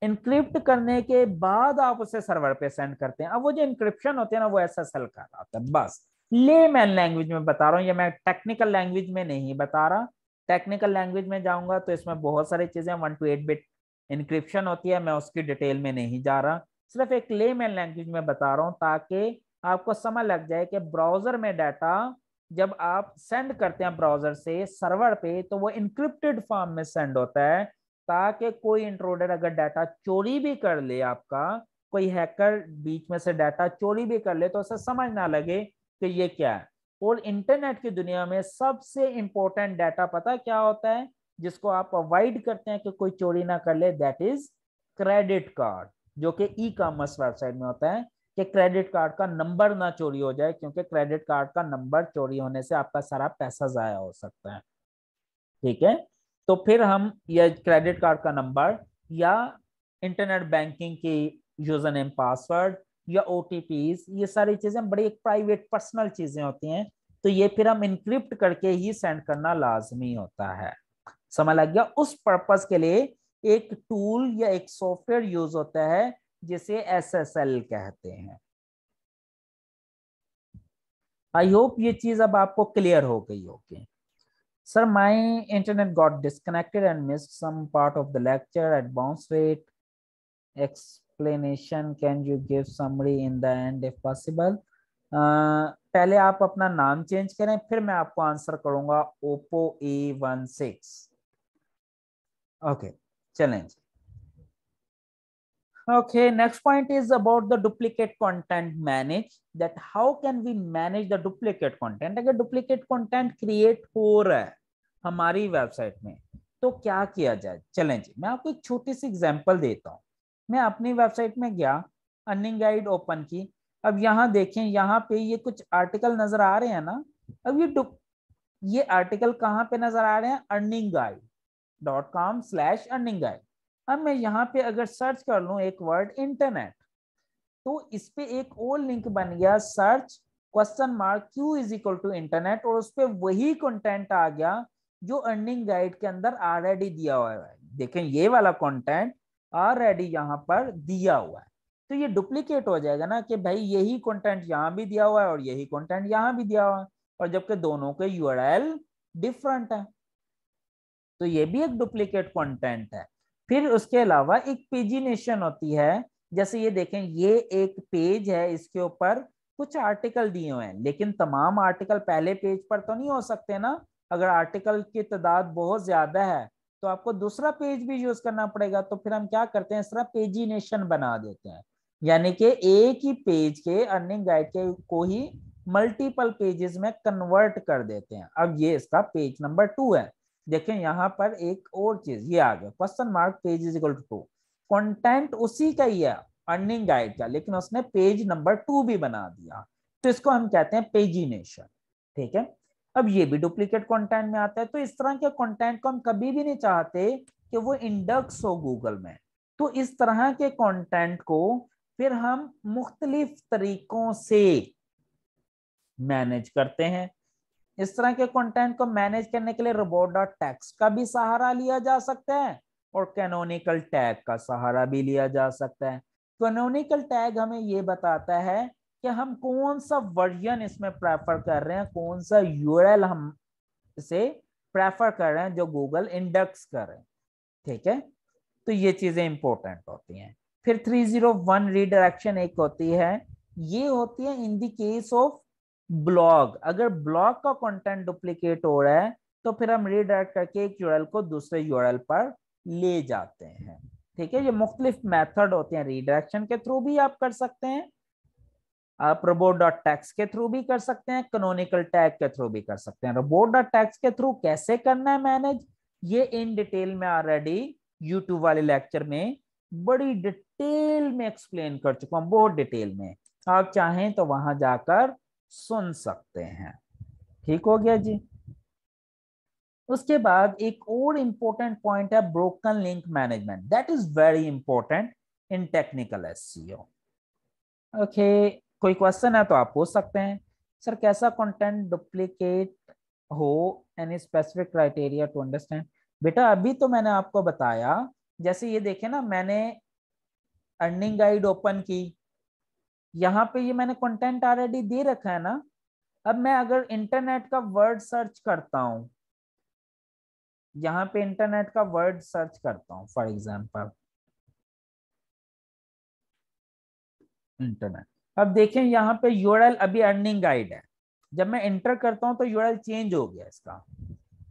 इंक्रिप्ट करने के बाद आप उसे सर्वर पे सेंड करते हैं। अब वो जो इंक्रिप्शन होते हैं ना, वो SSL का होता है। बस लेमैन लैंग्वेज में बता रहा हूँ, ये मैं टेक्निकल लैंग्वेज में नहीं बता रहा। टेक्निकल लैंग्वेज में जाऊंगा तो इसमें बहुत सारी चीजें 1 to 8 बिट इंक्रिप्शन होती है, मैं उसकी डिटेल में नहीं जा रहा। सिर्फ एक लेमैन लैंग्वेज में बता रहा हूँ ताकि आपको समझ लग जाए कि ब्राउजर में डाटा जब आप सेंड करते हैं ब्राउजर से सर्वर पे, तो वो इंक्रिप्टेड फॉर्म में सेंड होता है, ताकि कोई इंट्रूडर अगर डाटा चोरी भी कर ले आपका, कोई हैकर बीच में से डाटा चोरी भी कर ले, तो उसे समझ ना लगे कि ये क्या है। और इंटरनेट की दुनिया में सबसे इंपॉर्टेंट डाटा पता क्या होता है, जिसको आप अवॉइड करते हैं कि कोई चोरी ना कर ले, दैट इज क्रेडिट कार्ड। जो कि ई-कॉमर्स वेबसाइट में होता है कि क्रेडिट कार्ड का नंबर ना चोरी हो जाए, क्योंकि क्रेडिट कार्ड का नंबर चोरी होने से आपका सारा पैसा जाया हो सकता है, ठीक है। तो फिर हम ये क्रेडिट कार्ड का नंबर या इंटरनेट बैंकिंग की यूजर नेम पासवर्ड या OTPs, ये सारी चीजें बड़ी एक प्राइवेट पर्सनल चीजें होती हैं, तो ये फिर हम इनक्रिप्ट करके ही सेंड करना लाजमी होता है। समझ लग गया। उस पर्पस के लिए एक टूल या एक सॉफ्टवेयर यूज होता है जिसे SSL कहते हैं। आई होप ये चीज अब आपको क्लियर हो गई होगी। Sir, my internet got disconnected and missed some part of the lecture at bounce rate. Explanation, can you give summary in the end if possible? पहले आप अपना नाम चेंज करें, फिर मैं आपको आंसर करूंगा Oppo A16। ओके, चलें। Okay, next point is about the duplicate content manage. That how can we manage the duplicate content? अगर duplicate content create हो रहा है हमारी वेबसाइट में, तो क्या किया जाए। चलें जी, मैं आपको एक छोटी सी एग्जांपल देता हूँ। मैं अपनी वेबसाइट में गया, अर्निंग गाइड ओपन की। अब यहाँ देखें, यहाँ पे ये कुछ आर्टिकल नजर आ रहे हैं ना। अब ये आर्टिकल कहाँ पे नजर आ रहे हैं, earningguide.com/earningguide। अब मैं यहाँ पे अगर सर्च कर लूं एक वर्ड इंटरनेट, तो इस पे एक और लिंक बन गया, search Q is equal to internet, और उस पे वही कंटेंट आ गया जो अर्निंग गाइड के अंदर ऑलरेडी दिया हुआ है। देखें, ये वाला कंटेंट ऑलरेडी यहाँ पर दिया हुआ है, तो ये डुप्लीकेट हो जाएगा ना कि भाई यही कंटेंट यहाँ भी दिया हुआ है और यही कंटेंट यहाँ भी दिया हुआ है, और जबकि दोनों के URL डिफरेंट है, तो ये भी एक डुप्लीकेट कंटेंट है। फिर उसके अलावा एक पेजिनेशन होती है। जैसे ये देखें, ये एक पेज है, इसके ऊपर कुछ आर्टिकल दिए हुए हैं, लेकिन तमाम आर्टिकल पहले पेज पर तो नहीं हो सकते ना। अगर आर्टिकल की तादाद बहुत ज्यादा है तो आपको दूसरा पेज भी यूज करना पड़ेगा। तो फिर हम क्या करते हैं, इस तरह पेजिनेशन बना देते हैं, यानी कि एक ही पेज के अर्निंग गाइड के को ही मल्टीपल पेजेस में कन्वर्ट कर देते हैं। अब ये इसका पेज नंबर 2 है। देखें यहाँ पर एक और चीज ये आ गया, page is equal to 2। Content उसी का ही है अर्निंग गाइड का, लेकिन उसने पेज नंबर 2 भी बना दिया, तो इसको हम कहते हैं पेजिनेशन, ठीक है। अब ये भी डुप्लीकेट कंटेंट में आता है। तो इस तरह के कंटेंट को हम कभी भी नहीं चाहते कि वो इंडेक्स हो गूगल में। तो इस तरह के कंटेंट को फिर हम मुख्तलिफ तरीकों से मैनेज करते हैं। इस तरह के कंटेंट को मैनेज करने के लिए robot.txt का भी सहारा लिया जा सकता है और कैनोनिकल टैग का सहारा भी लिया जा सकता है। कैनोनिकल टैग हमें ये बताता है कि हम कौन सा वर्जन इसमें प्रेफर कर रहे हैं, कौन सा यूआरएल हम इसे प्रेफर कर रहे हैं जो गूगल इंडेक्स कर रहे हैं। ठीक है, तो ये चीजें इंपॉर्टेंट होती हैं। फिर 301 रीडायरेक्शन एक होती है, ये होती है in the case of blog. अगर ब्लॉग का कंटेंट डुप्लीकेट हो रहा है तो फिर हम रीडायरेक्ट करके एक यूआरएल को दूसरे यूआरएल पर ले जाते हैं। ठीक है, ये मुख्तलिफ मेथड होते हैं। रीडायरेक्शन के थ्रू भी आप कर सकते हैं, आप robot.txt के थ्रू भी कर सकते हैं, कैनोनिकल टैग के थ्रू भी कर सकते हैं। robot.txt के थ्रू कैसे करना है मैनेज, ये इन डिटेल में ऑलरेडी यूट्यूब वाले लेक्चर में बड़ी डिटेल में एक्सप्लेन कर चुका हूं, बहुत डिटेल में। आप चाहें तो वहां जाकर सुन सकते हैं। ठीक हो गया जी। उसके बाद एक और इंपॉर्टेंट पॉइंट है broken link management. That is very important in technical SEO. Okay, कोई क्वेश्चन है तो आप पूछ सकते हैं। सर कैसा कंटेंट डुप्लीकेट हो, any specific criteria to understand. बेटा अभी तो मैंने आपको बताया, जैसे ये देखे ना, मैंने अर्निंग गाइड ओपन की, यहाँ पे ये मैंने कंटेंट ऑलरेडी दे रखा है ना। अब मैं अगर इंटरनेट का वर्ड सर्च करता हूं, यहाँ पे इंटरनेट का वर्ड सर्च करता हूं, फॉर एग्जांपल इंटरनेट। अब देखें यहाँ पे यूआरएल अभी अर्निंग गाइड है, जब मैं एंटर करता हूं तो यूआरएल चेंज हो गया इसका।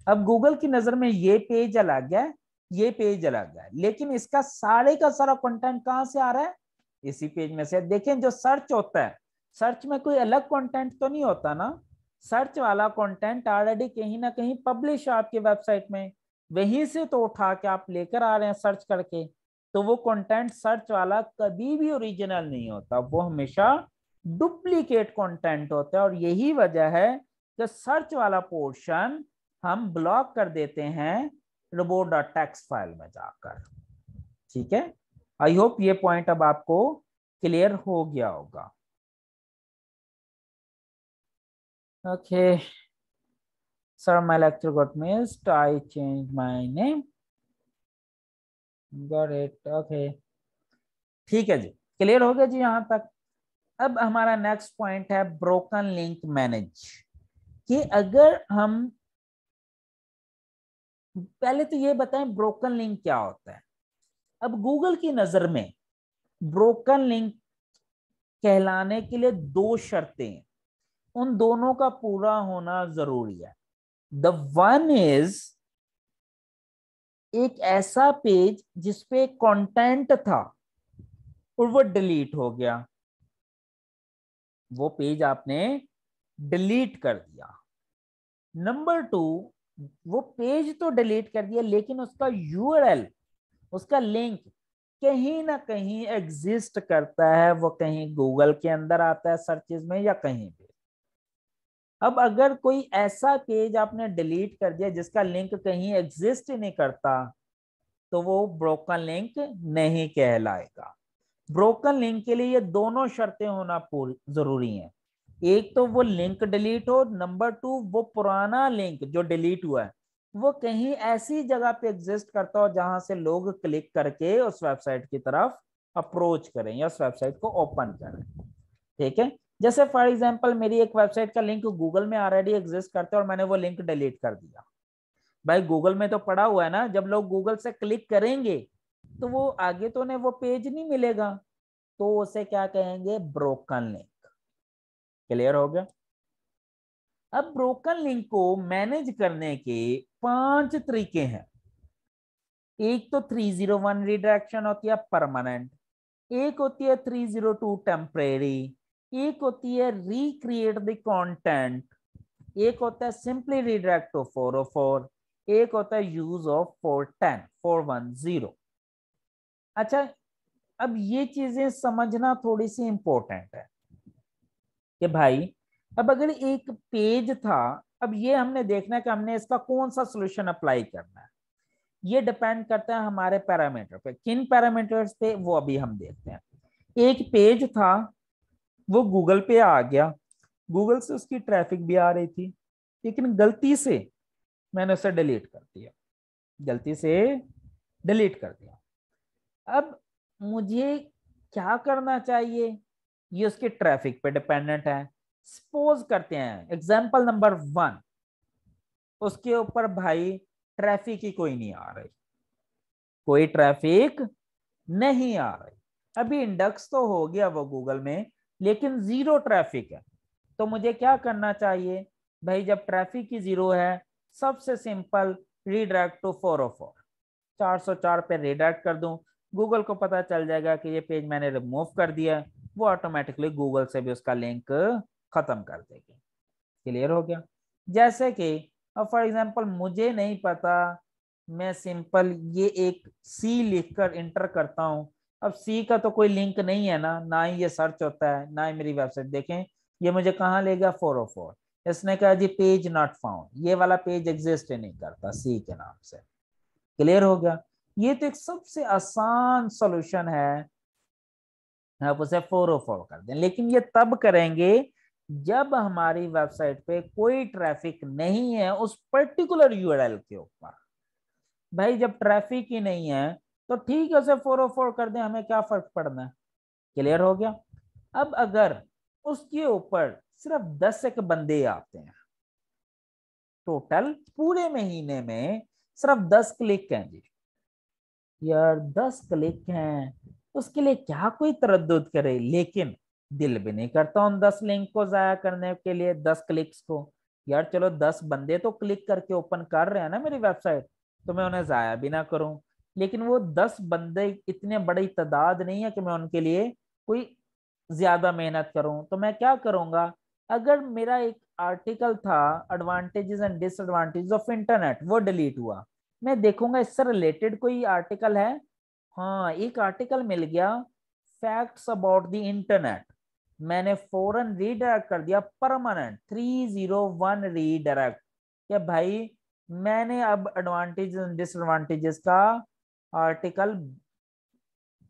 अब गूगल की नजर में ये पेज अलग है, ये पेज अलग है, लेकिन इसका सारे का सारा कंटेंट कहां से आ रहा है, इसी पेज में से। देखें जो सर्च होता है, सर्च में कोई अलग कंटेंट तो नहीं होता ना, सर्च वाला कंटेंट ऑलरेडी कहीं ना कहीं पब्लिश है आपकी वेबसाइट में, वहीं से तो उठा के आप लेकर आ रहे हैं सर्च करके। तो वो कंटेंट सर्च वाला कभी भी ओरिजिनल नहीं होता, वो हमेशा डुप्लीकेट कंटेंट होता है। और यही वजह है कि सर्च वाला पोर्शन हम ब्लॉक कर देते हैं robot.txt फाइल में जाकर। ठीक है, आई होप ये पॉइंट अब आपको क्लियर हो गया होगा। Okay sir, my lecture got missed, I change my name, got it. Okay ठीक है जी, क्लियर हो गया जी यहां तक। अब हमारा नेक्स्ट पॉइंट है ब्रोकन लिंक मैनेज। कि अगर हम पहले तो ये बताएं ब्रोकन लिंक क्या होता है। अब गूगल की नजर में ब्रोकन लिंक कहलाने के लिए दो शर्तें हैं, उन दोनों का पूरा होना जरूरी है। द वन इज एक ऐसा पेज जिसपे कंटेंट था और वो डिलीट हो गया, वो पेज आपने डिलीट कर दिया। नंबर टू, वो पेज तो डिलीट कर दिया लेकिन उसका यूआरएल, उसका लिंक कहीं ना कहीं एग्जिस्ट करता है, वो कहीं गूगल के अंदर आता है सर्चेज में या कहीं पे। अब अगर कोई ऐसा पेज आपने डिलीट कर दिया जिसका लिंक कहीं एग्जिस्ट ही नहीं करता, तो वो ब्रोकन लिंक नहीं कहलाएगा। ब्रोकन लिंक के लिए ये दोनों शर्तें होना पूरी जरूरी हैं। एक तो वो लिंक डिलीट हो, नंबर टू वो पुराना लिंक जो डिलीट हुआ है वो कहीं ऐसी जगह पे एग्जिस्ट करता हो जहां से लोग क्लिक करके उस वेबसाइट की तरफ अप्रोच करें या उस वेबसाइट को ओपन करें। ठीक है, जैसे फॉर एग्जांपल मेरी एक वेबसाइट का लिंक गूगल में ऑलरेडी एग्जिस्ट करता है और मैंने वो लिंक डिलीट कर दिया। भाई गूगल में तो पड़ा हुआ है ना, जब लोग गूगल से क्लिक करेंगे तो वो आगे तो उन्हें वो पेज नहीं मिलेगा, तो उसे क्या कहेंगे, ब्रोकन लिंक। क्लियर हो गया। अब ब्रोकन लिंक को मैनेज करने के 5 तरीके हैं। एक तो 301 रिडायरेक्शन होती है परमानेंट, एक होती है 302 टेम्परेरी, एक होती है रिक्रिएट द कंटेंट, एक होता है सिंपली रिडायरेक्ट टू 404, एक होता है यूज ऑफ 410। अच्छा, अब ये चीजें समझना थोड़ी सी इंपॉर्टेंट है कि भाई अब अगर एक पेज था अब ये हमने देखना है कि हमने इसका कौन सा सोल्यूशन अप्लाई करना है। ये डिपेंड करता है हमारे पैरामीटर पे। किन पैरामीटर्स पे, वो अभी हम देखते हैं। एक पेज था, वो गूगल पे आ गया, गूगल से उसकी ट्रैफिक भी आ रही थी, लेकिन गलती से मैंने उसे डिलीट कर दिया, गलती से डिलीट कर दिया। अब मुझे क्या करना चाहिए, ये उसके ट्रैफिक पे डिपेंडेंट है। सपोज करते हैं एग्जांपल नंबर 1, उसके ऊपर भाई ट्रैफिक ही कोई नहीं आ रही, कोई ट्रैफिक नहीं आ रही। अभी इंडेक्स तो हो गया वो गूगल में, लेकिन जीरो ट्रैफिक है। तो मुझे क्या करना चाहिए भाई, जब ट्रैफिक ही जीरो है, सबसे सिंपल रीडायरेक्ट टू 404, 404 पे रीडायरेक्ट कर दूं, गूगल को पता चल जाएगा कि ये पेज मैंने रिमूव कर दिया, वो ऑटोमेटिकली गूगल से भी उसका लिंक खत्म कर देगी। क्लियर हो गया। जैसे कि अब फॉर एग्जांपल मुझे नहीं पता, मैं सिंपल ये एक सी लिखकर इंटर करता हूं। अब सी का तो कोई लिंक नहीं है ना, ना ही ये सर्च होता है, ना ही मेरी वेबसाइट। देखें ये मुझे कहाँ लेगा, 404। इसने कहा जी पेज नॉट फाउंड, ये वाला पेज एग्जिस्ट ही नहीं करता सी के नाम से। क्लियर हो गया। ये तो एक सबसे आसान सॉल्यूशन है, आप उसे 404 कर दें। लेकिन ये तब करेंगे जब हमारी वेबसाइट पे कोई ट्रैफिक नहीं है उस पर्टिकुलर यूआरएल के ऊपर। भाई जब ट्रैफिक ही नहीं है तो ठीक है, उसे 404 कर दें, हमें क्या फर्क पड़ना है। क्लियर हो गया। अब अगर उसके ऊपर सिर्फ 10 एक बंदे आते हैं, टोटल पूरे महीने में सिर्फ 10 क्लिक हैं जी, यार 10 क्लिक हैं, उसके लिए क्या कोई तरद्दुद करे। लेकिन दिल भी नहीं करता उन 10 लिंक को जाया करने के लिए, 10 क्लिक्स को। यार चलो 10 बंदे तो क्लिक करके ओपन कर रहे हैं ना मेरी वेबसाइट, तो मैं उन्हें जाया भी ना करूं। लेकिन वो 10 बंदे इतने बड़ी तादाद नहीं है कि मैं उनके लिए कोई ज्यादा मेहनत करूं। तो मैं क्या करूंगा, अगर मेरा एक आर्टिकल था advantages and disadvantages of internet, वो डिलीट हुआ, मैं देखूंगा इससे रिलेटेड कोई आर्टिकल है। हाँ एक आर्टिकल मिल गया, फैक्ट्स अबाउट द इंटरनेट, मैंने फौरन रीडायरेक्ट कर दिया, परमानेंट 301 रीडायरेक्ट। क्या भाई मैंने अब एडवांटेजेस डिसएडवांटेजेस का आर्टिकल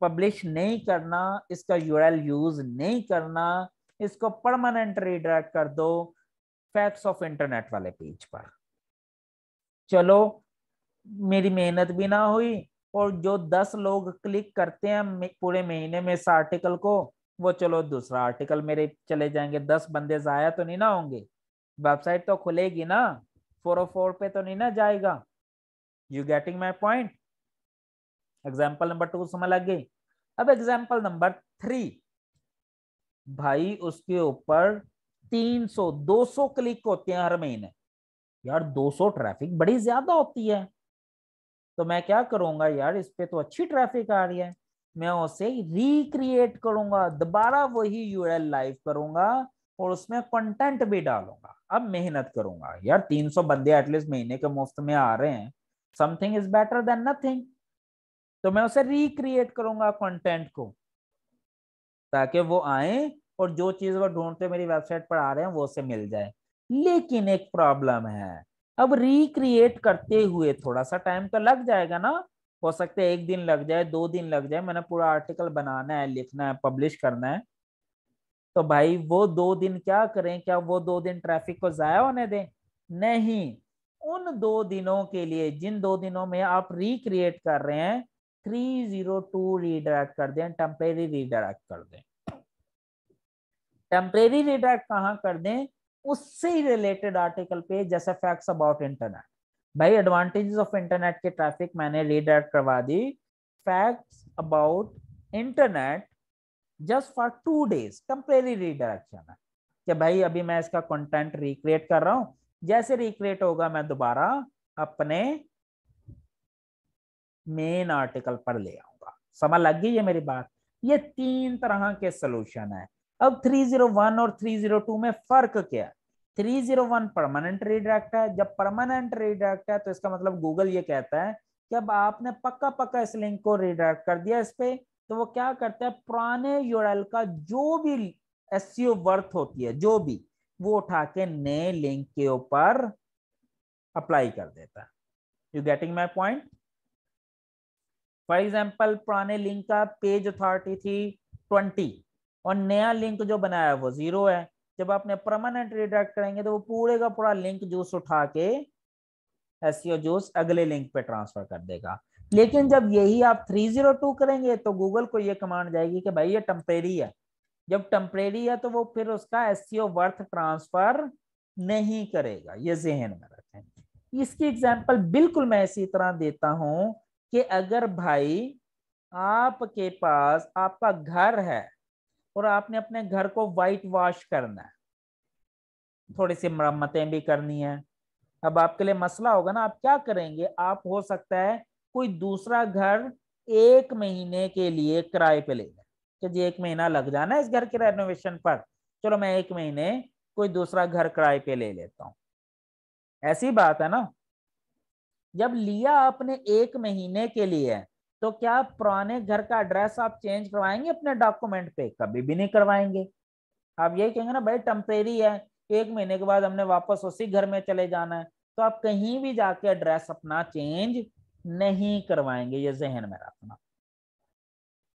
पब्लिश नहीं करना, इसका यूआरएल यूज नहीं करना, इसको परमानेंट रीडायरेक्ट कर दो फैक्ट्स ऑफ इंटरनेट वाले पेज पर। चलो मेरी मेहनत भी ना हुई, और जो 10 लोग क्लिक करते हैं पूरे महीने में इस आर्टिकल को, वो चलो दूसरा आर्टिकल मेरे चले जाएंगे, 10 बंदे जाया तो नहीं ना होंगे, वेबसाइट तो खुलेगी ना, 404 पे तो नहीं ना जाएगा। You getting my point. Example number 2 समझ लग गई। अब एग्जाम्पल नंबर 3, भाई उसके ऊपर 300 200 क्लिक होते हैं हर महीने। यार 200 ट्रैफिक बड़ी ज्यादा होती है। तो मैं क्या करूंगा, यार इस पे तो अच्छी ट्रैफिक आ रही है, मैं उसे रिक्रिएट करूंगा, दोबारा वही यूआरएल लाइव करूंगा और उसमें कंटेंट भी डालूंगा। अब मेहनत करूंगा, यार 300 बंदे एटलीस्ट महीने के मुफ्त में आ रहे हैं, something is better than nothing. तो मैं उसे रिक्रिएट करूंगा कंटेंट को, ताकि वो आए और जो चीज वो ढूंढते मेरी वेबसाइट पर आ रहे हैं वो उसे मिल जाए। लेकिन एक प्रॉब्लम है, अब रिक्रिएट करते हुए थोड़ा सा टाइम तो लग जाएगा ना, हो सकता है 1 दिन लग जाए, 2 दिन लग जाए, मैंने पूरा आर्टिकल बनाना है, लिखना है, पब्लिश करना है। तो भाई वो 2 दिन क्या करें, क्या वो 2 दिन ट्रैफिक को जाया होने दें? नहीं, उन 2 दिनों के लिए, जिन 2 दिनों में आप रिक्रिएट कर रहे हैं, 302 रीडायरेक्ट कर दें, टेम्परेरी रीडायरेक्ट कर दें। टेम्परेरी रीडायरेक्ट कहाँ कर दें, उससे ही रिलेटेड आर्टिकल पे, जैसे फैक्ट्स अबाउट इंटरनेट। भाई एडवांटेजेस ऑफ इंटरनेट के ट्रैफिक मैंने रीडायरेक्ट करवा दी, facts about internet just for 2 days, temporary redirection है कि भाई अभी मैं इसका कंटेंट रिक्रिएट कर रहा हूं, जैसे रिक्रिएट होगा मैं दोबारा अपने मेन आर्टिकल पर ले आऊंगा। समझ लग गई है मेरी बात। ये 3 तरह के सोल्यूशन है। अब 301 और 302 में फर्क क्या है? 301 परमानेंट रीडायरेक्ट है, जब परमानेंट रीडायरेक्ट है तो इसका मतलब गूगल ये कहता है कि अब आपने पक्का पक्का इस लिंक को रीडायरेक्ट कर दिया इस पे, तो वो क्या करता है, पुराने यूआरएल का जो भी एसईओ वर्थ होती है, जो भी वो उठा के नए लिंक के ऊपर अप्लाई कर देता है। You getting my point? For example पुराने लिंक का पेज अथॉरिटी थी 20 और नया लिंक जो बनाया वो 0 है। जब आपने परमानेंट रिडायरेक्ट करेंगे तो वो पूरे का पूरा लिंक जूस उठा के एसईओ जूस अगले लिंक पे ट्रांसफर कर देगा। लेकिन जब यही आप 302 करेंगे तो गूगल को ये कमांड जाएगी कि भाई ये टेम्परेरी है। जब टेम्परेरी है तो वो फिर उसका एसईओ वर्थ ट्रांसफर नहीं करेगा। ये जहन में रखें। इसकी एग्जांपल बिल्कुल मैं इसी तरह देता हूं कि अगर भाई आपके पास आपका घर है और आपने अपने घर को व्हाइट वॉश करना है, थोड़ी सी मरम्मतें भी करनी है। अब आपके लिए मसला होगा ना, आप क्या करेंगे? आप हो सकता है कोई दूसरा घर 1 महीने के लिए किराए पे ले लें कि जी 1 महीना लग जाना है इस घर के रेनोवेशन पर, चलो मैं 1 महीने कोई दूसरा घर किराए पे ले लेता हूं। ऐसी बात है ना। जब लिया आपने 1 महीने के लिए तो क्या पुराने घर का एड्रेस आप चेंज करवाएंगे अपने डॉक्यूमेंट पे? कभी भी नहीं करवाएंगे। आप यही कहेंगे ना भाई टेम्परेरी है, 1 महीने के बाद हमने वापस उसी घर में चले जाना है। तो आप कहीं भी जाके एड्रेस अपना चेंज नहीं करवाएंगे, ये जहन में रखना।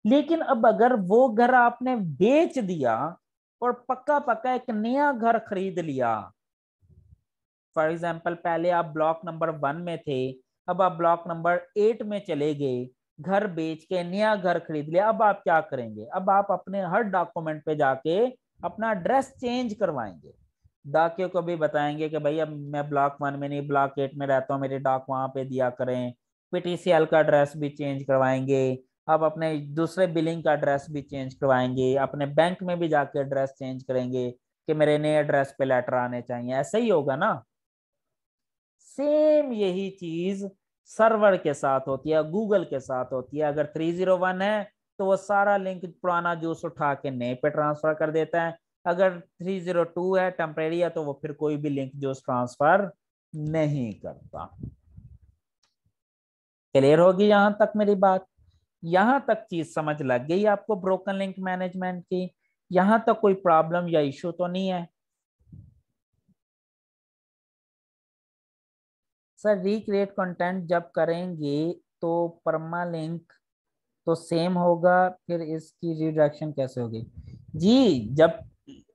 लेकिन अब अगर वो घर आपने बेच दिया और पक्का पक्का एक नया घर खरीद लिया, फॉर एग्जाम्पल पहले आप ब्लॉक नंबर 1 में थे, अब आप ब्लॉक नंबर 8 में चले गए, घर बेच के नया घर खरीद लिया, अब आप क्या करेंगे? अब आप अपने हर डॉक्यूमेंट पे जाके अपना एड्रेस चेंज करवाएंगे। डाकियों को भी बताएंगे कि भाई अब मैं ब्लॉक 1 में नहीं ब्लॉक 8 में रहता हूँ, मेरे डाक वहां पे दिया करें। पीटीसीएल का एड्रेस भी चेंज करवाएंगे। अब अपने दूसरे बिलिंग का एड्रेस भी चेंज करवाएंगे। अपने बैंक में भी जाके एड्रेस चेंज करेंगे कि मेरे नए एड्रेस पे लेटर आने चाहिए। ऐसा ही होगा ना। सेम यही चीज सर्वर के साथ होती है, गूगल के साथ होती है। अगर 301 है तो वो सारा लिंक पुराना जूस उठा के नए पे ट्रांसफर कर देता है। अगर 302 है टेम्परेरी है तो वो फिर कोई भी लिंक जूस ट्रांसफर नहीं करता। क्लियर होगी यहां तक मेरी बात? यहां तक चीज समझ लग गई आपको ब्रोकन लिंक मैनेजमेंट की? यहां तक कोई प्रॉब्लम या इशू तो नहीं है? सर रिक्रिएट कंटेंट जब करेंगे तो परमा लिंक तो सेम होगा, फिर इसकी रिडायरेक्शन कैसे होगी? जी जब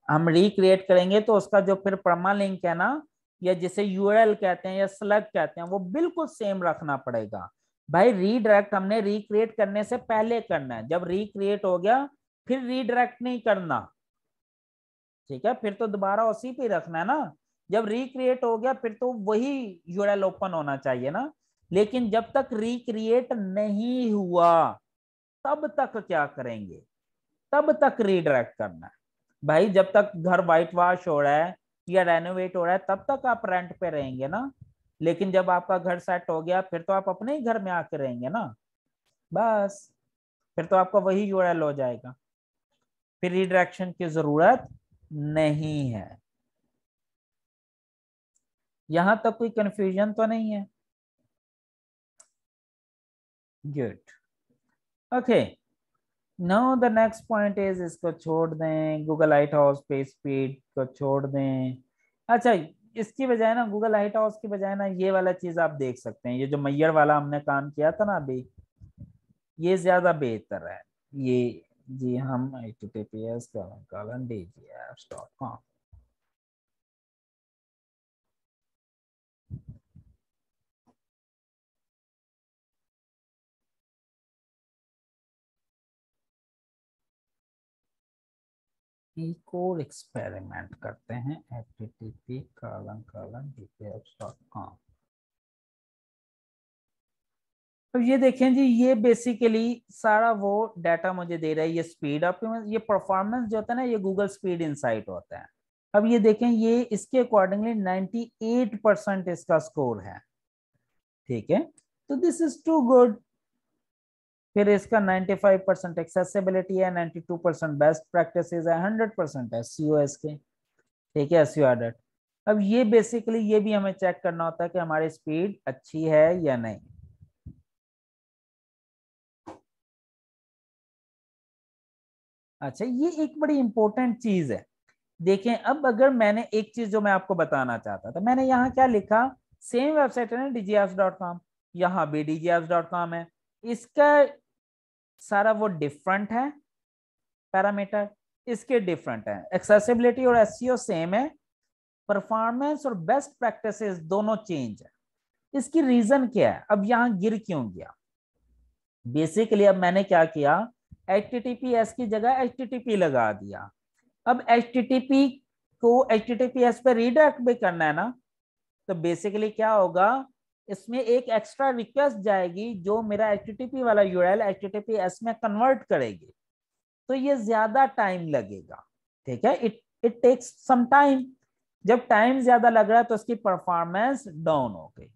हम रिक्रिएट करेंगे तो उसका जो फिर परमा लिंक है ना, या जिसे यूआरएल कहते हैं या स्लग कहते हैं, वो बिल्कुल सेम रखना पड़ेगा। भाई रीडायरेक्ट हमने रिक्रिएट करने से पहले करना है। जब रिक्रिएट हो गया फिर रीडायरेक्ट नहीं करना। ठीक है, फिर तो दोबारा उसी पे रखना है ना। जब रिक्रिएट हो गया फिर तो वही यूआरएल ओपन होना चाहिए ना। लेकिन जब तक रिक्रिएट नहीं हुआ तब तक क्या करेंगे? तब तक रीडायरेक्ट करना है। भाई जब तक घर व्हाइट वॉश हो रहा है या रेनोवेट हो रहा है तब तक आप रेंट पे रहेंगे ना। लेकिन जब आपका घर सेट हो गया फिर तो आप अपने ही घर में आके रहेंगे ना। बस फिर तो आपका वही यूआरएल हो जाएगा, फिर रीडायरेक्शन की जरूरत नहीं है। यहां तक कोई कंफ्यूजन तो नहीं है? Good. Okay, now the next point is, इसको छोड़ दें, गूगल लाइट हाउस पे स्पीड को छोड़ दें। अच्छा, इसकी बजाय ना, गूगल लाइट हाउस की बजाय ना ये वाला चीज आप देख सकते हैं। ये जो मैयर वाला हमने काम किया था ना अभी, ये ज्यादा बेहतर है। ये जी हम https://dgapps.com। एक और एक्सपेरिमेंट करते हैं, http://dgapps.com। तो ये देखें जी, ये बेसिकली सारा वो डाटा मुझे दे रहा है। ये स्पीड अप, ये परफॉर्मेंस जो होता है ना, ये गूगल स्पीड इनसाइट होता है। अब ये देखें, ये इसके अकॉर्डिंगली 98% इसका स्कोर है। ठीक है, तो दिस इज टू गुड। फिर इसका 95% एक्सेसिबिलिटी है, 92% बेस्ट प्रैक्टिसेस है, 100% है सीओएस के। ठीक है, एसईओ ऑडिट। अब ये बेसिकली ये भी हमें चेक करना होता है कि हमारी स्पीड अच्छी है या नहीं। अच्छा, ये एक बड़ी इंपॉर्टेंट चीज है। देखें अब अगर मैंने एक चीज जो मैं आपको बताना चाहता था, मैंने यहाँ क्या लिखा, सेम वेबसाइट है ना dgapps.com, यहाँ भी dgapps.com है, इसका सारा वो डिफरेंट है पैरामीटर, इसके डिफरेंट है, एक्सेसिबिलिटी और एसईओ सेम है, परफॉर्मेंस और बेस्ट प्रैक्टिसेस दोनों चेंज है। इसकी रीजन क्या है, अब यहाँ गिर क्यों गया? बेसिकली अब मैंने क्या किया, HTTPS की जगह HTTP लगा दिया। अब HTTP को HTTPS पे रीडायरेक्ट भी करना है ना, तो बेसिकली क्या होगा, इसमें एक एक्स्ट्रा रिक्वेस्ट जाएगी जो मेरा HTTP वाला URL HTTPS में कन्वर्ट करेगी, तो ये ज्यादा टाइम लगेगा। ठीक है, इट टेक्स सम टाइम। जब टाइम ज्यादा लग रहा है तो इसकी परफॉर्मेंस डाउन हो गई।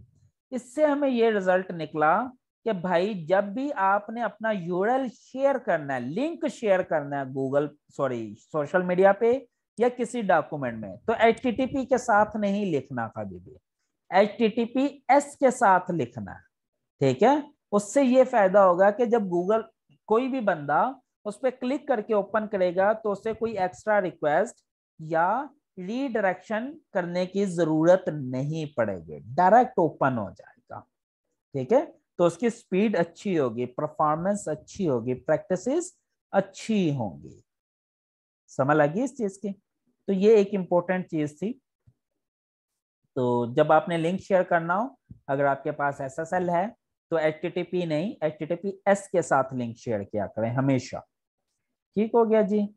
इससे हमें ये रिजल्ट निकला कि भाई जब भी आपने अपना यूआरएल शेयर करना है, लिंक शेयर करना है गूगल सोशल मीडिया पे या किसी डॉक्यूमेंट में, तो HTTP के साथ नहीं लिखना, कभी भी HTTPS के साथ लिखना है। ठीक है, उससे ये फायदा होगा कि जब गूगल कोई भी बंदा उस पर क्लिक करके ओपन करेगा तो उसे कोई एक्स्ट्रा रिक्वेस्ट या रीडायरेक्शन करने की जरूरत नहीं पड़ेगी, डायरेक्ट ओपन हो जाएगा। ठीक है, तो उसकी स्पीड अच्छी होगी, परफॉर्मेंस अच्छी होगी, प्रैक्टिसेस अच्छी होंगी। समझ लगी इस चीज की? तो ये एक इंपॉर्टेंट चीज थी। तो जब आपने लिंक शेयर करना हो, अगर आपके पास SSL है तो HTTP नहीं HTTPS के साथ लिंक शेयर किया करें हमेशा। ठीक हो गया जी।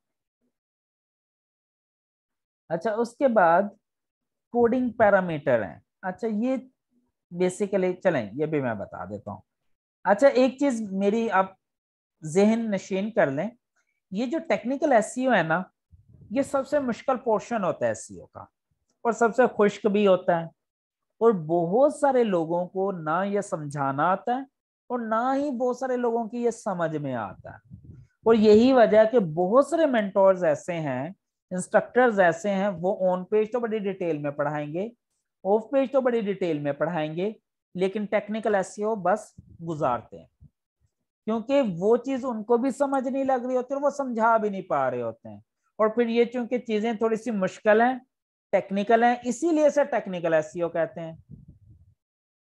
अच्छा, उसके बाद कोडिंग पैरामीटर हैं। अच्छा, ये बेसिकली चलें, ये भी मैं बता देता हूँ। अच्छा, एक चीज मेरी आप जहन नशीन कर लें, ये जो टेक्निकल एसईओ है ना, ये सबसे मुश्किल पोर्शन होता है एसईओ का, और सबसे खुश्क भी होता है, और बहुत सारे लोगों को ना ये समझाना आता है और ना ही बहुत सारे लोगों की ये समझ में आता है। और यही वजह है कि बहुत सारे मेंटोर्स ऐसे हैं, इंस्ट्रक्टर्स ऐसे हैं, वो ऑन पेज तो बड़ी डिटेल में पढ़ाएंगे, ऑफ पेज तो बड़ी डिटेल में पढ़ाएंगे, लेकिन टेक्निकल एसईओ बस गुजारते हैं, क्योंकि वो चीज उनको भी समझ नहीं लग रही होती और वो समझा भी नहीं पा रहे होते हैं। और फिर ये चूंकि चीजें थोड़ी सी मुश्किल हैं, टेक्निकल हैं, इसीलिए से टेक्निकल एसईओ कहते हैं।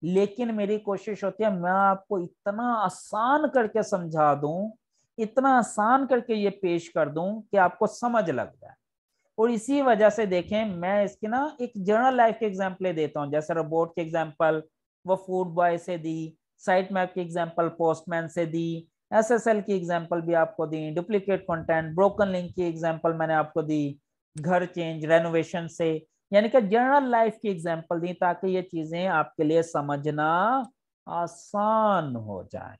लेकिन मेरी कोशिश होती है मैं आपको इतना आसान करके समझा दूं, इतना आसान करके ये पेश कर दूं कि आपको समझ लग जाए। और इसी वजह से देखें, मैं इसकी ना एक जनरल लाइफ के एग्जाम्पल देता हूँ, जैसे रोबोट के एग्जाम्पल वो फूड बॉय से दी, साइट मैप की एग्जाम्पल पोस्टमैन से दी, SSL की एग्जाम्पल भी आपको दी, डुप्लीकेट कंटेंट, ब्रोकन लिंक की एग्जाम्पल मैंने आपको दी, घर चेंज रेनोवेशन से, यानी कि जनरल लाइफ की एग्जाम्पल दी ताकि ये चीजें आपके लिए समझना आसान हो जाए।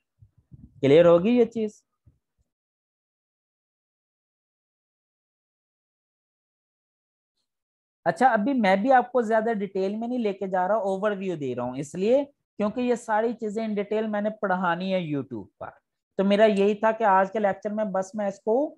क्लियर होगी ये चीज? अच्छा, अभी मैं भी आपको ज्यादा डिटेल में नहीं लेके जा रहा, ओवरव्यू दे रहा हूँ, इसलिए क्योंकि ये सारी चीजें इन डिटेल मैंने पढ़ानी है यूट्यूब पर। तो मेरा यही था कि आज के लेक्चर में बस मैं इसको